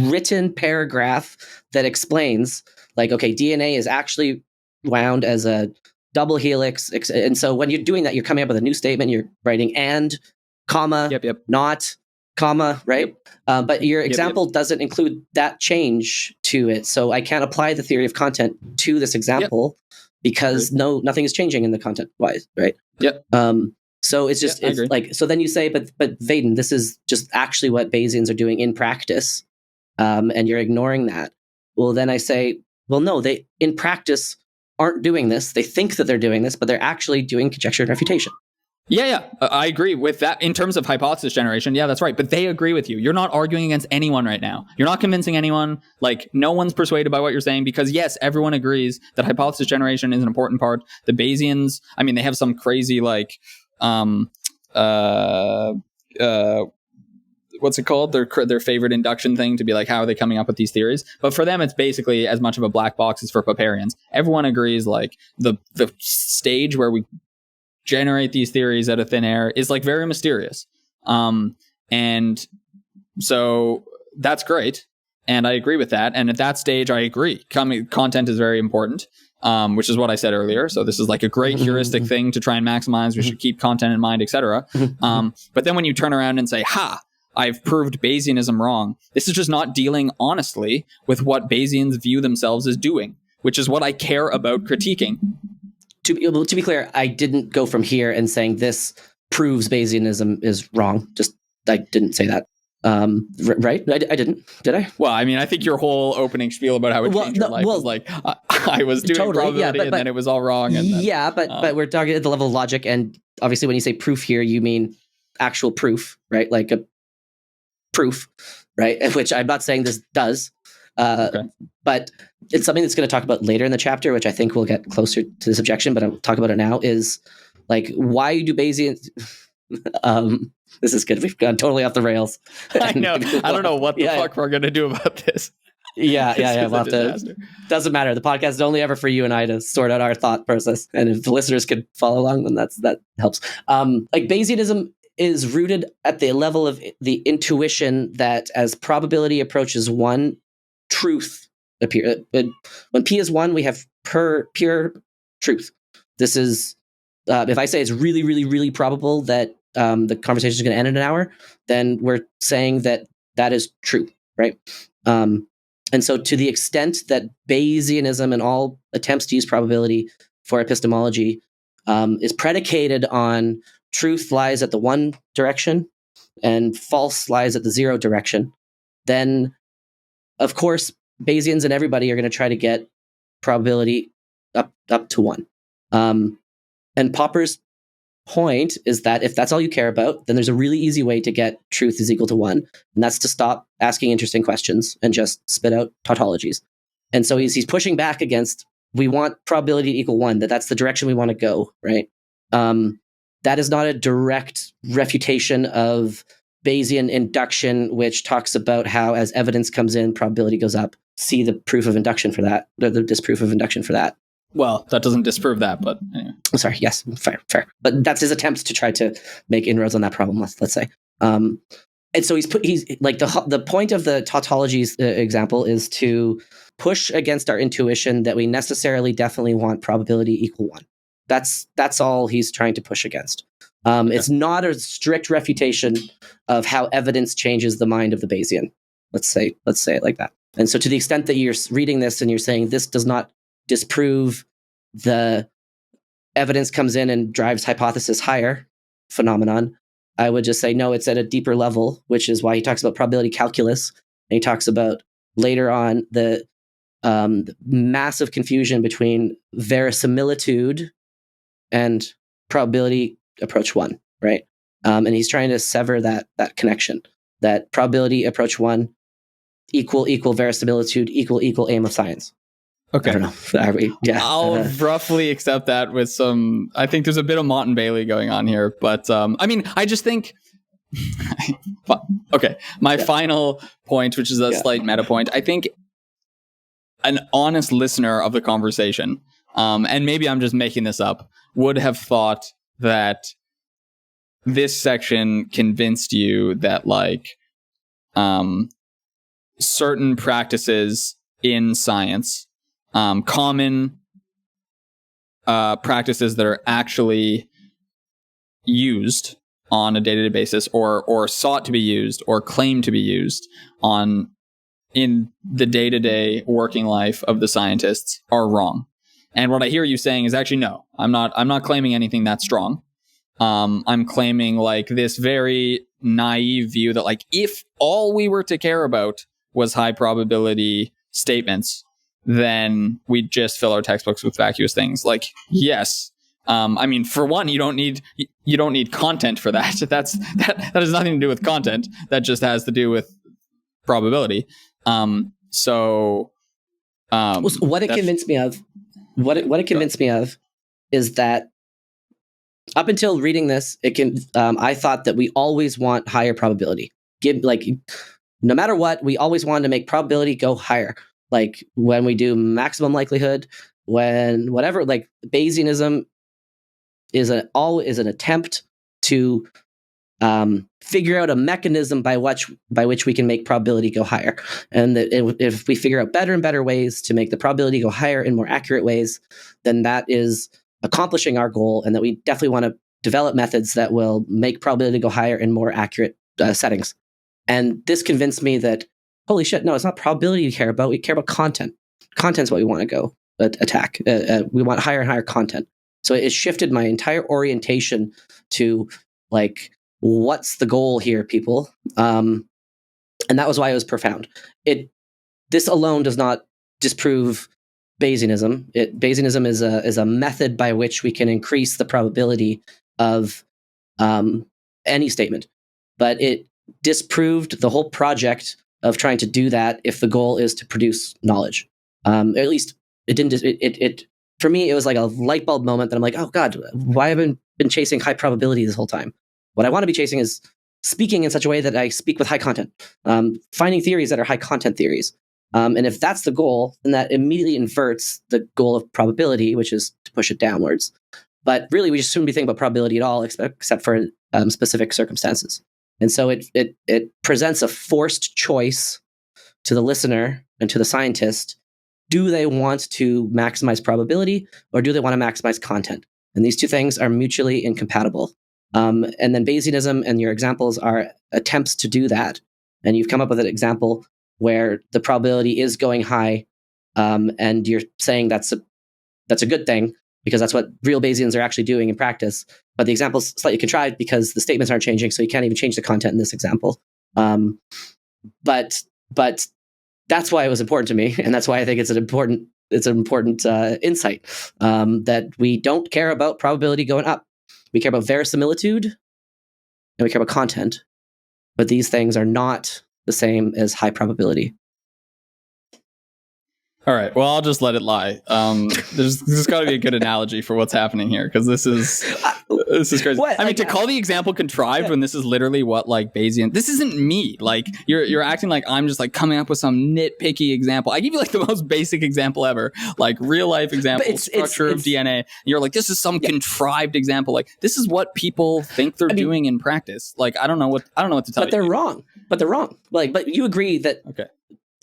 written paragraph that explains like, okay, DNA is actually wound as a double helix. And so when you're doing that, you're coming up with a new statement, you're writing and, comma, not, comma, right? But your example doesn't include that change to it. So I can't apply the theory of content to this example because nothing is changing in the content wise, right? Yep. So it's just it's like, so then you say, but Vaden, this is just actually what Bayesians are doing in practice, and you're ignoring that. Well, then I say, well, no, they in practice aren't doing this. They think that they're doing this, but they're actually doing conjecture and refutation. Yeah, I agree with that in terms of hypothesis generation. Yeah, that's right. But they agree with you. You're not arguing against anyone right now. You're not convincing anyone. Like, no one's persuaded by what you're saying because, yes, everyone agrees that hypothesis generation is an important part. The Bayesians, I mean, they have some crazy, like, what's it called? Their favorite induction thing to be like, how are they coming up with these theories? But for them, it's basically as much of a black box as for Popperians. Everyone agrees, like, the stage where we generate these theories out of thin air is like very mysterious. And so that's great. And I agree with that. And at that stage, I agree. Content is very important, which is what I said earlier. So this is like a great heuristic thing to try and maximize. We should keep content in mind, etc. But then when you turn around and say, I've proved Bayesianism wrong, this is just not dealing honestly with what Bayesians view themselves as doing, which is what I care about critiquing. To be clear, I didn't go from here and saying this proves Bayesianism is wrong. Just, I didn't say that. Right? I didn't. Did I? Well, I mean, I think your whole opening spiel about how it changed your life was like, I was doing probability and then it was all wrong. And then, but we're talking at the level of logic. And obviously when you say proof here, you mean actual proof, right? Like a proof, right? Which I'm not saying this does. But it's something that's going to talk about later in the chapter, which I think we'll get closer to this objection, but I'll talk about it now, is like, why do Bayesians... this is good. We've gone totally off the rails. I know. I don't know what the fuck we're going to do about this. Yeah. We'll have to, doesn't matter. The podcast is only ever for you and I to sort out our thought process. And if the listeners could follow along, then that helps. Like Bayesianism is rooted at the level of the intuition that as probability approaches one, truth appear. When P is 1, we have pure truth. This is, if I say it's really, really, really probable that the conversation is going to end in an hour, then we're saying that is true, right? And so to the extent that Bayesianism and all attempts to use probability for epistemology is predicated on truth lies at the one direction and false lies at the zero direction, then of course, Bayesians and everybody are going to try to get probability up to 1. And Popper's point is that if that's all you care about, then there's a really easy way to get truth is equal to 1. And that's to stop asking interesting questions and just spit out tautologies. And so he's pushing back against, we want probability to equal 1, that's the direction we want to go, right? That is not a direct refutation of Bayesian induction, which talks about how as evidence comes in, probability goes up. See the proof of induction for that, or the disproof of induction for that. Well, that doesn't disprove that, but anyway. Sorry, yes, fair. But that's his attempt to try to make inroads on that problem, let's say. And so he's like the point of the tautologies example is to push against our intuition that we necessarily definitely want probability equal 1. That's all he's trying to push against. It's not a strict refutation of how evidence changes the mind of the Bayesian. Let's say it like that. And so to the extent that you're reading this and you're saying this does not disprove the evidence comes in and drives hypothesis higher phenomenon, I would just say, no, it's at a deeper level, which is why he talks about probability calculus. And he talks about later on the massive confusion between verisimilitude and probability approach 1, right? And he's trying to sever that connection, that probability approach 1 equal verisimilitude equal aim of science. Okay. I don't know. Yeah. I'll roughly accept that with some, I think there's a bit of Mott and Bailey going on here, but I mean, I just think, okay, my final point, which is a slight meta point, I think an honest listener of the conversation, and maybe I'm just making this up, would have thought that this section convinced you that like certain practices in science, common practices that are actually used on a day-to-day basis or sought to be used or claimed to be used in the day-to-day working life of the scientists are wrong. And what I hear you saying is actually, no, I'm not claiming anything that strong. I'm claiming like this very naive view that like if all we were to care about was high probability statements, then we'd just fill our textbooks with vacuous things. Like, yes. I mean, for one, you don't need content for that. That has nothing to do with content. That just has to do with probability. So what it convinced me of, is that up until reading this, I thought that we always want higher probability. No matter what, we always wanted to make probability go higher. Like when we do maximum likelihood, when whatever, like Bayesianism is an attempt to figure out a mechanism by which we can make probability go higher. And if we figure out better and better ways to make the probability go higher in more accurate ways, then that is accomplishing our goal, and that we definitely want to develop methods that will make probability go higher in more accurate settings. And this convinced me that, holy shit, no, it's not probability we care about. We care about content. Content's what we want to go attack. We want higher and higher content. So it shifted my entire orientation to like, what's the goal here, people? And that was why it was profound. This alone does not disprove Bayesianism. Bayesianism is a method by which we can increase the probability of any statement, but it disproved the whole project of trying to do that if the goal is to produce knowledge. At least it didn't. It for me, it was like a light bulb moment that I'm like, oh God, why have I been chasing high probability this whole time? What I want to be chasing is speaking in such a way that I speak with high content, finding theories that are high content theories. And if that's the goal, then that immediately inverts the goal of probability, which is to push it downwards. But really, we just shouldn't be thinking about probability at all, except for specific circumstances. And so it presents a forced choice to the listener and to the scientist. Do they want to maximize probability, or do they want to maximize content? And these two things are mutually incompatible. And then Bayesianism and your examples are attempts to do that. And you've come up with an example where the probability is going high, and you're saying that's a good thing because that's what real Bayesians are actually doing in practice. But the example is slightly contrived because the statements aren't changing, so you can't even change the content in this example. But that's why it was important to me, and that's why I think it's an important insight, that we don't care about probability going up. We care about verisimilitude, and we care about content, but these things are not the same as high probability. All right. Well, I'll just let it lie. There's got to be a good analogy for what's happening here, because this is This is crazy. What? I mean, Like, to call the example contrived when this is literally what like Bayesian. This isn't me. Like you're acting like I'm just like coming up with some nitpicky example. I give you like the most basic example ever, like real life example, structure of DNA. And you're like, this is some contrived example. Like this is what people think they're doing in practice. Like I don't know what to tell you. But they're wrong. But they're wrong. Like, but you agree that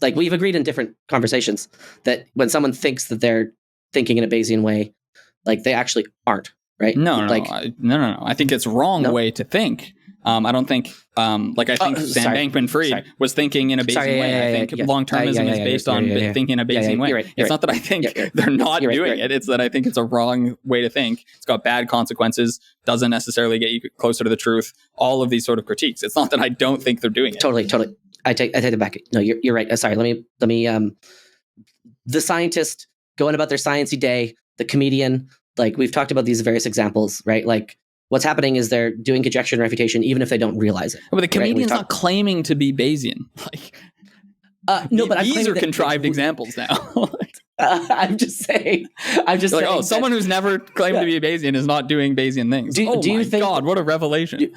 like we've agreed in different conversations that when someone thinks that they're thinking in a Bayesian way, like they actually aren't. Right? No. I think it's wrong way to think. I don't think, like I think Sam Bankman-Fried was thinking in a Bayesian way. I think long-termism is based on thinking in a Bayesian way. Right, it's not that I think they're not doing it. It's that I think it's a wrong way to think. It's got bad consequences, doesn't necessarily get you closer to the truth. All of these sort of critiques. It's not that I don't think they're doing it. Totally. I take it back. No, you're right. Sorry. Let me. The scientist going about their sciencey day, the comedian. Like we've talked about these various examples, right? Like what's happening is they're doing conjecture and refutation, even if they don't realize it. But the comedian's not claiming to be Bayesian. Like, no, but these are contrived examples now. I'm just saying. Like, someone who's never claimed to be a Bayesian is not doing Bayesian things. Do you think? God, what a revelation!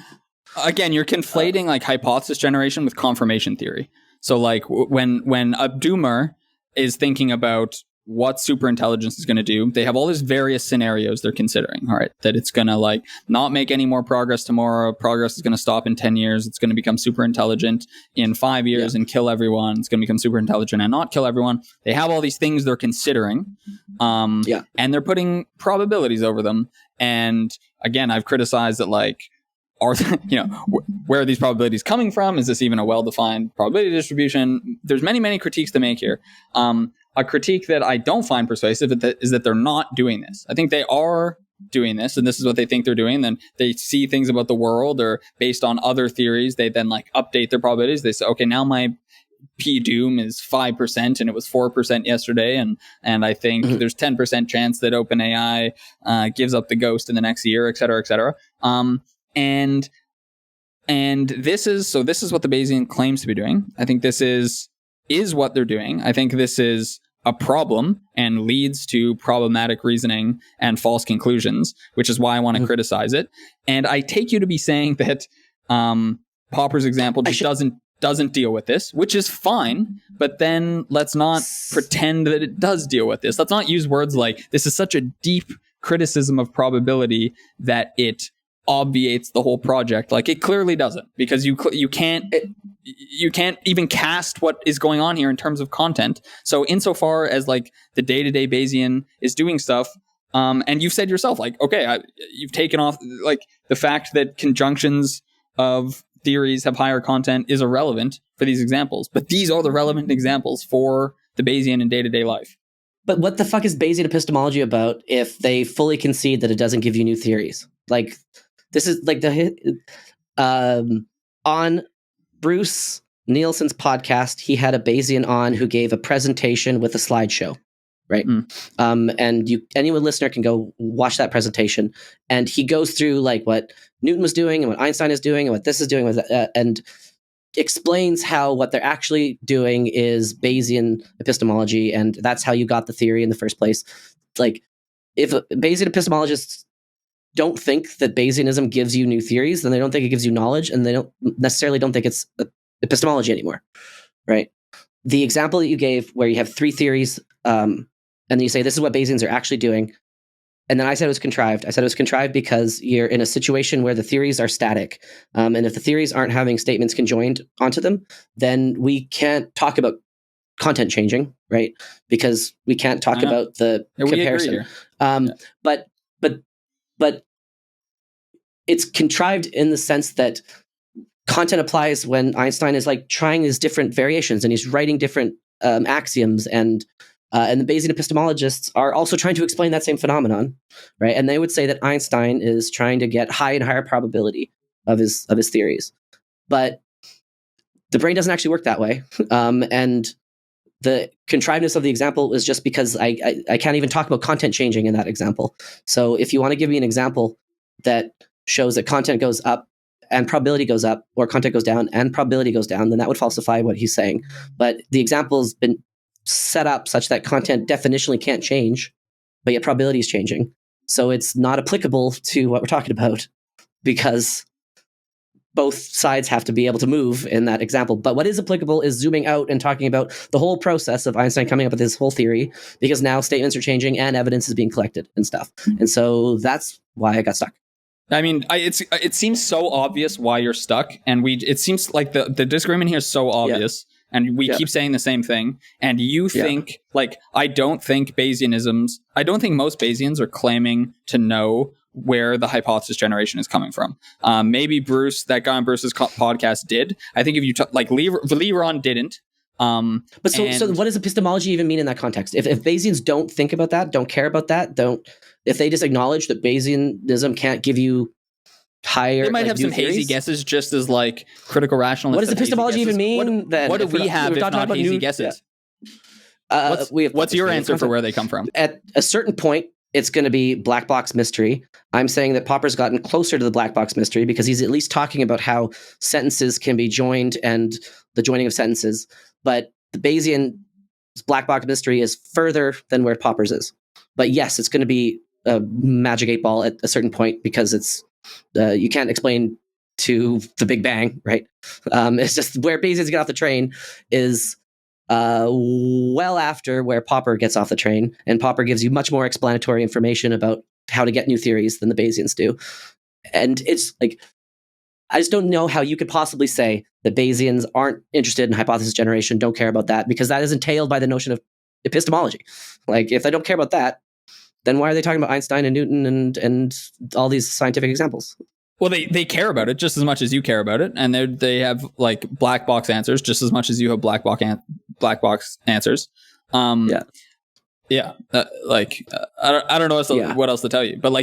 Again, you're conflating like hypothesis generation with confirmation theory. So, like when a doomer is thinking about what superintelligence is going to do, they have all these various scenarios they're considering. All right, that it's going to like not make any more progress tomorrow. Progress is going to stop in 10 years. It's going to become super intelligent in 5 years and kill everyone. It's going to become super intelligent and not kill everyone. They have all these things they're considering, and they're putting probabilities over them. And again, I've criticized that like, where are these probabilities coming from? Is this even a well-defined probability distribution? There's many critiques to make here. A critique that I don't find persuasive is that they're not doing this. I think they are doing this, and this is what they think they're doing. Then they see things about the world, or based on other theories, they then like update their probabilities. They say, okay, now my P doom is 5% and it was 4% yesterday, and I think there's 10% chance that OpenAI gives up the ghost in the next year, et cetera, et cetera. And this is what the Bayesian claims to be doing. I think this is what they're doing. I think this is a problem and leads to problematic reasoning and false conclusions, which is why I want to criticize it. And I take you to be saying that Popper's example just doesn't deal with this, which is fine, but then let's not pretend that it does deal with this. Let's not use words like this is such a deep criticism of probability that it obviates the whole project. Like it clearly doesn't, because you can't even cast what is going on here in terms of content. So insofar as like the day-to-day Bayesian is doing stuff, and you've said yourself, like, okay, you've taken off like the fact that conjunctions of theories have higher content is irrelevant for these examples, but these are the relevant examples for the Bayesian in day-to-day life. But what the fuck is Bayesian epistemology about if they fully concede that it doesn't give you new theories? Like, this is like on Bruce Nielsen's podcast, he had a Bayesian on who gave a presentation with a slideshow, right? And any listener can go watch that presentation, and he goes through like what Newton was doing and what Einstein is doing and what this is doing, and explains how what they're actually doing is Bayesian epistemology, and that's how you got the theory in the first place. Like, if Bayesian epistemologists don't think that Bayesianism gives you new theories, then they don't think it gives you knowledge, and they don't think it's epistemology anymore, right? The example that you gave where you have three theories, and then you say this is what Bayesians are actually doing, and then I said it was contrived. I said it was contrived because you're in a situation where the theories are static, and if the theories aren't having statements conjoined onto them, then we can't talk about content changing, right? Because we can't talk about the comparison. But it's contrived in the sense that content applies when Einstein is like trying his different variations and he's writing different axioms, and the Bayesian epistemologists are also trying to explain that same phenomenon, right? And they would say that Einstein is trying to get higher and higher probability of his theories, but the brain doesn't actually work that way. And the contrivedness of the example is just because I can't even talk about content changing in that example. So if you want to give me an example that shows that content goes up and probability goes up, or content goes down and probability goes down, then that would falsify what he's saying. But the example's been set up such that content definitionally can't change, but yet probability is changing. So it's not applicable to what we're talking about because both sides have to be able to move in that example. But what is applicable is zooming out and talking about the whole process of Einstein coming up with this whole theory, because now statements are changing and evidence is being collected and stuff. And so that's why I got stuck. I mean, it seems so obvious why you're stuck, and it seems like the disagreement here is so obvious, and we keep saying the same thing. And you think I don't think most Bayesians are claiming to know where the hypothesis generation is coming from. Maybe Bruce, that guy on Bruce's podcast, did. I think if you Leron didn't. But so what does epistemology even mean in that context? If Bayesians don't think about that, don't care about that, if they just acknowledge that Bayesianism can't give you higher, they might have some hazy guesses, just as critical rationalists. What does epistemology even mean? What do we have if not hazy guesses? What's your answer for where they come from? At a certain point, it's going to be black box mystery. I'm saying that Popper's gotten closer to the black box mystery because he's at least talking about how sentences can be joined and the joining of sentences. But the Bayesian black box mystery is further than where Popper's is. But yes, it's going to be a magic 8-ball at a certain point because it's you can't explain to the Big Bang, right? It's just where Bayesians get off the train is well after where Popper gets off the train, and Popper gives you much more explanatory information about how to get new theories than the Bayesians do. And it's I just don't know how you could possibly say that Bayesians aren't interested in hypothesis generation, don't care about that, because that is entailed by the notion of epistemology. If they don't care about that, then why are they talking about Einstein and Newton and all these scientific examples? Well, they care about it just as much as you care about it, and they have black box answers just as much as you have black box answers. I don't know what else to tell you, but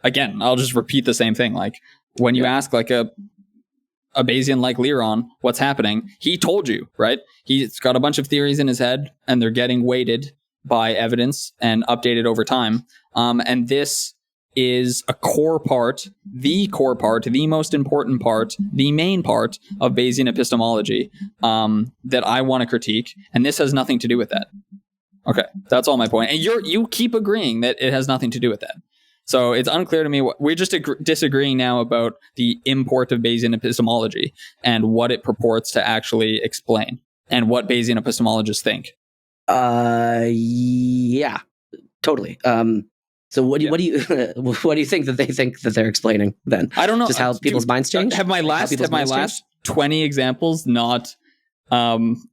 again, I'll just repeat the same thing. When you ask a Bayesian like Leron, what's happening? He told you, right? He's got a bunch of theories in his head, and they're getting weighted by evidence and updated over time. And this is a core part, the most important part, the main part of Bayesian epistemology that I want to critique. And this has nothing to do with that. Okay, that's all my point. And you keep agreeing that it has nothing to do with that. So it's unclear to me. We're just disagreeing now about the import of Bayesian epistemology and what it purports to actually explain and what Bayesian epistemologists think. Yeah, totally. So what do you think that they think that they're explaining then? I don't know. Just how people's minds change? Have my last 20 examples not given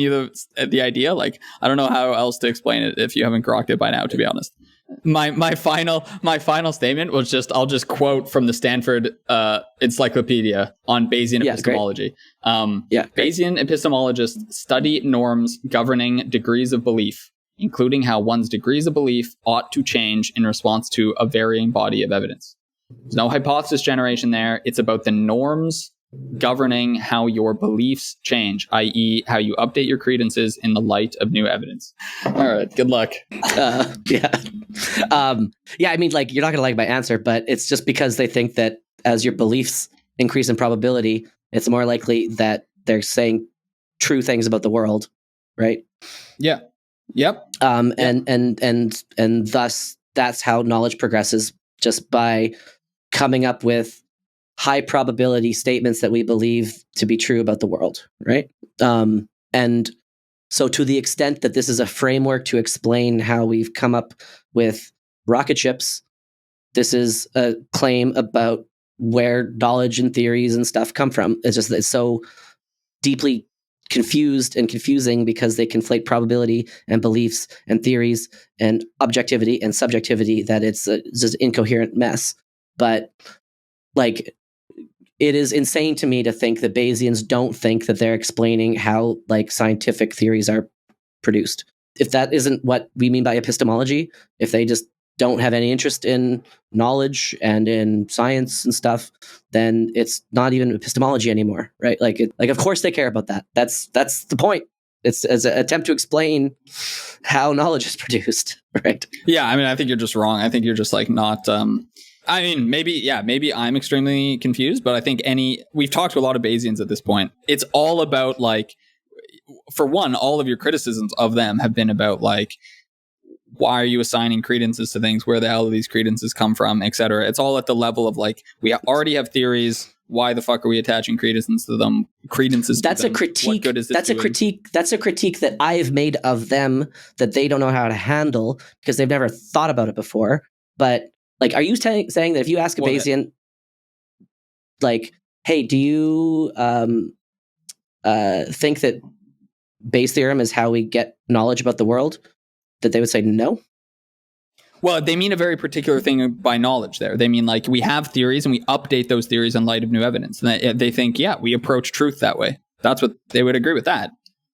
you the idea? I don't know how else to explain it if you haven't grokked it by now, to be honest. My final statement was I'll just quote from the Stanford Encyclopedia on Bayesian epistemology. Bayesian epistemologists study norms governing degrees of belief, including how one's degrees of belief ought to change in response to a varying body of evidence. There's no hypothesis generation there. It's about the norms governing how your beliefs change, i.e. how you update your credences in the light of new evidence. All right, good luck. I mean, you're not going to like my answer, but it's just because they think that as your beliefs increase in probability, it's more likely that they're saying true things about the world, right? Yeah. Yep. And thus that's how knowledge progresses, just by coming up with high probability statements that we believe to be true about the world, right? And so to the extent that this is a framework to explain how we've come up with rocket ships, this is a claim about where knowledge and theories and stuff come from. It's so deeply confused and confusing because they conflate probability and beliefs and theories and objectivity and subjectivity that it's just an incoherent mess. But it is insane to me to think that Bayesians don't think that they're explaining how scientific theories are produced. If that isn't what we mean by epistemology, if they just don't have any interest in knowledge and in science and stuff, then it's not even epistemology anymore, right? Of course they care about that. That's the point. It's as an attempt to explain how knowledge is produced, right? Yeah, I mean, I think you're just wrong. I think you're just not. I mean, maybe I'm extremely confused, but I think we've talked to a lot of Bayesians at this point. It's all about for one, all of your criticisms of them have been about why are you assigning credences to things? Where the hell do these credences come from, etc. It's all at the level of like, we already have theories. Why the fuck are we attaching credences to them? That's a critique. What good is this doing? That's a critique that I've made of them that they don't know how to handle because they've never thought about it before. But like, are you saying that if you ask a Bayesian, like, hey, do you think that Bayes' theorem is how we get knowledge about the world, that they would say no? Well, they mean a very particular thing by knowledge there. They mean like we have theories and we update those theories in light of new evidence. And they think, yeah, we approach truth that way. That's what they would agree with that.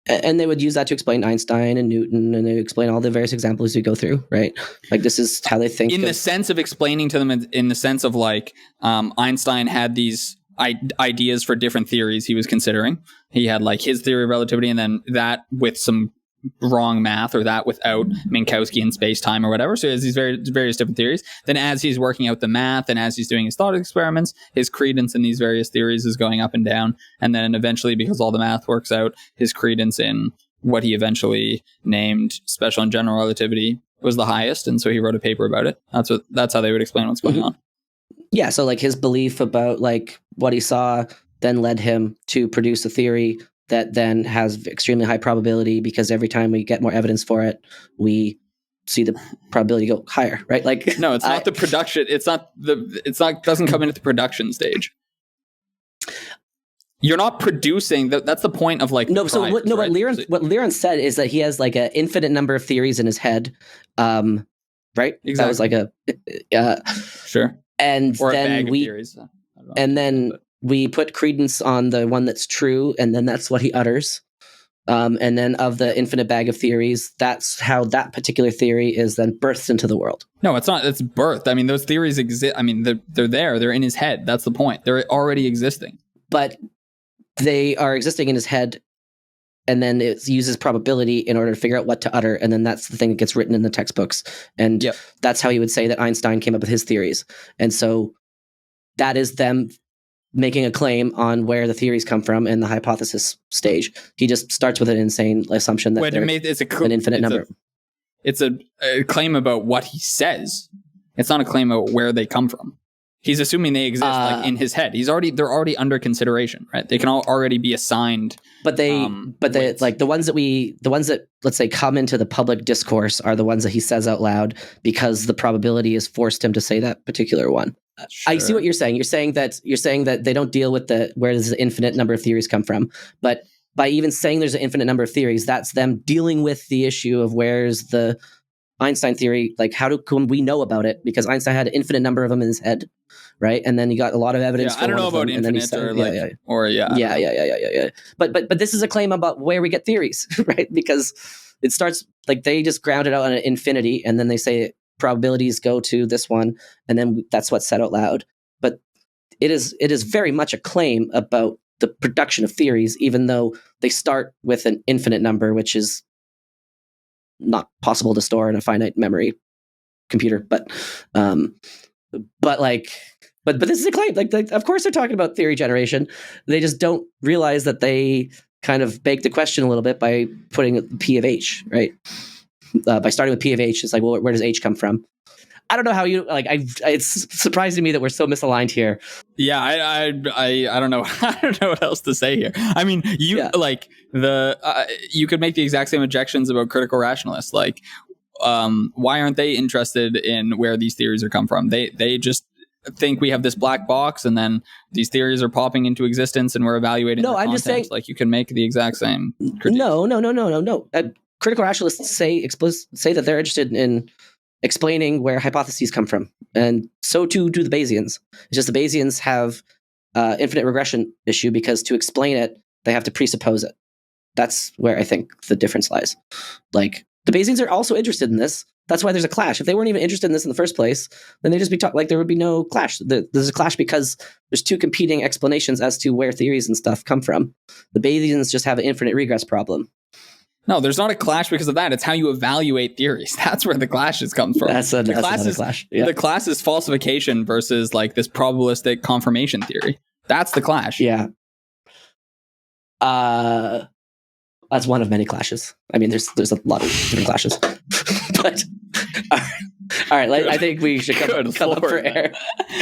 And they would use that to explain Einstein and Newton, and they explain all the various examples we go through, right? Like this is how they think. In the sense of explaining to them, in the sense of like Einstein had these ideas for different theories he was considering. He had like his theory of relativity, and then that with some wrong math, or that without Minkowski and space-time or whatever. So he has these various different theories. Then as he's working out the math and as he's doing his thought experiments, his credence in these various theories is going up and down. And then eventually, because all the math works out, his credence in what he eventually named special and general relativity was the highest. And so he wrote a paper about it. That's how they would explain what's going on. Yeah. So like his belief about like what he saw then led him to produce a theory that then has extremely high probability, because every time we get more evidence for it, we see the probability go higher, right? Like, no, it's not the production. Doesn't come in at the production stage. You're not producing. That's the point of like. No, so what Liran said is that he has like an infinite number of theories in his head, right? Exactly. That was like sure. And or then we put credence on the one that's true, and then that's what he utters. And then of the infinite bag of theories, that's how that particular theory is then birthed into the world. No, it's not. It's birthed. I mean, those theories exist. I mean, they're there. They're in his head. That's the point. They're already existing. But they are existing in his head, and then it uses probability in order to figure out what to utter. And then that's the thing that gets written in the textbooks. And that's how he would say that Einstein came up with his theories. And so that is them making a claim on where the theories come from in the hypothesis stage. He just starts with an insane assumption that it's an infinite number. It's a claim about what he says. It's not a claim about where they come from. He's assuming they exist like in his head. They're already under consideration, right? They can already be assigned. But the ones that let's say come into the public discourse are the ones that he says out loud because the probability has forced him to say that particular one. Sure. I see what you're saying. You're saying that they don't deal with where does the infinite number of theories come from. But by even saying there's an infinite number of theories, that's them dealing with the issue of where's the Einstein theory, like how can we know about it? Because Einstein had an infinite number of them in his head, right? And then he got a lot of evidence. I don't know about infinite But this is a claim about where we get theories, right? Because it starts like they just ground it out on an infinity, and then they say probabilities go to this one, and then that's what's said out loud. But it is very much a claim about the production of theories, even though they start with an infinite number, which is not possible to store in a finite memory computer. But this is a claim. Like of course they're talking about theory generation. They just don't realize that they kind of beg the question a little bit by putting P of H, right? By starting with P of H, it's like, well, where does H come from? I don't know how you like. It's surprising me that we're so misaligned here. Yeah, I don't know. I don't know what else to say here. I mean, you could make the exact same objections about critical rationalists. Like, why aren't they interested in where these theories are come from? They just think we have this black box, and then these theories are popping into existence, and we're evaluating. No, I'm just saying, like, you can make the exact same critique. No. Critical rationalists say that they're interested in explaining where hypotheses come from, and so too do the Bayesians. It's just the Bayesians have infinite regression issue because to explain it, they have to presuppose it. That's where I think the difference lies. Like the Bayesians are also interested in this. That's why there's a clash. If they weren't even interested in this in the first place, then they'd just be like there would be no clash. There's a clash because there's two competing explanations as to where theories and stuff come from. The Bayesians just have an infinite regress problem. No, there's not a clash because of that. It's how you evaluate theories. That's where the clashes come from. That's another clash. Yeah. The class is falsification versus like this probabilistic confirmation theory. That's the clash. Yeah. That's one of many clashes. I mean, there's a lot of different clashes. But all right, I think we should come up for air.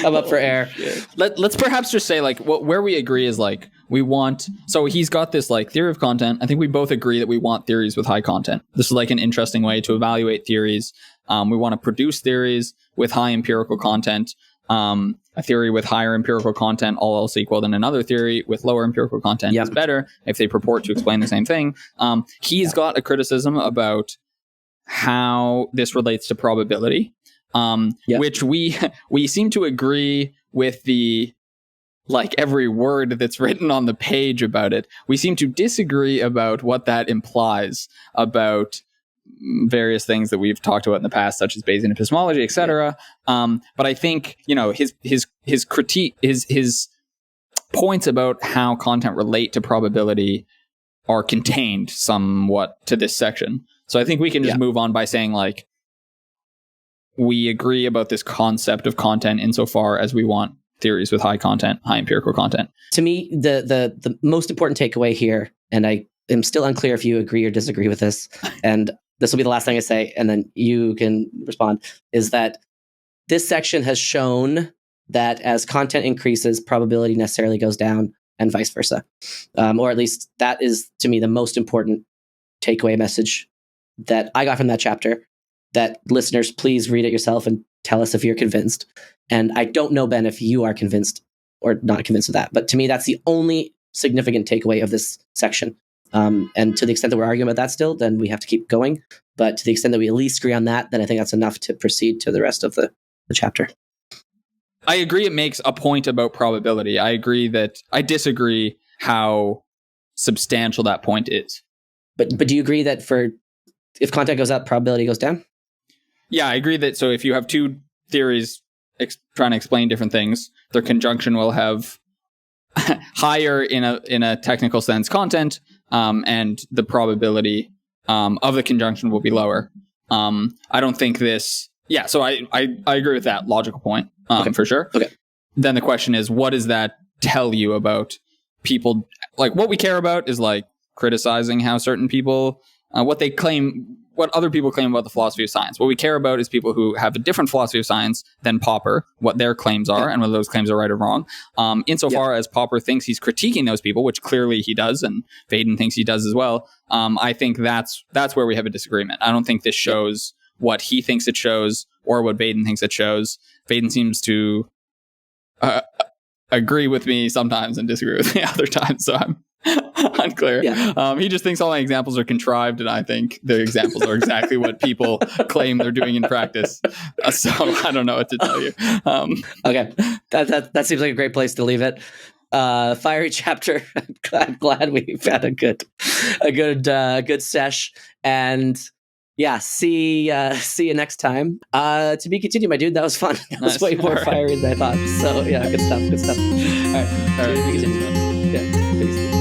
Come up for air. Let's perhaps just say like where we agree is like we want. So he's got this like theory of content. I think we both agree that we want theories with high content. This is like an interesting way to evaluate theories. We want to produce theories with high empirical content. A theory with higher empirical content, all else equal, than another theory with lower empirical content is better if they purport to explain the same thing. He's got a criticism about how this relates to probability, which we seem to agree with the like every word that's written on the page about it. We seem to disagree about what that implies about various things that we've talked about in the past, such as Bayesian epistemology, etc. But I think his critique, his points about how content relate to probability are contained somewhat to this section. So I think we can just move on by saying like we agree about this concept of content insofar as we want theories with high content, high empirical content. To me, the most important takeaway here, and I am still unclear if you agree or disagree with this, and this will be the last thing I say, and then you can respond, is that this section has shown that as content increases, probability necessarily goes down and vice versa. Or at least that is, to me, the most important takeaway message that I got from that chapter, that listeners, please read it yourself and tell us if you're convinced. And I don't know, Ben, if you are convinced or not convinced of that. But to me, that's the only significant takeaway of this section. And to the extent that we're arguing about that still, then we have to keep going. But to the extent that we at least agree on that, then I think that's enough to proceed to the rest of the chapter. I agree it makes a point about probability. I agree that I disagree how substantial that point is. But do you agree that if content goes up, probability goes down? Yeah, I agree that so if you have two theories trying to explain different things, their conjunction will have higher in a technical sense content, and the probability of the conjunction will be lower. I don't think this. Yeah, so I agree with that logical point for sure. Okay. Then the question is, what does that tell you about people? Like, what we care about is like criticizing how certain people, what they claim, what other people claim about the philosophy of science. What we care about is people who have a different philosophy of science than Popper, what their claims are, and whether those claims are right or wrong. Insofar as Popper thinks he's critiquing those people, which clearly he does, and Vaden thinks he does as well, I think that's where we have a disagreement. I don't think this shows what he thinks it shows or what Vaden thinks it shows. Vaden seems to agree with me sometimes and disagree with me other times, so I'm unclear. He just thinks all my examples are contrived, and I think the examples are exactly what people claim they're doing in practice. So I don't know what to tell you. Okay, that seems like a great place to leave it. Fiery chapter. I'm glad we've had a good sesh, and see you next time. To be continued, my dude. That was fun. That was way more fiery than I thought. So yeah, good stuff. All right. To be continued. Yeah, peace.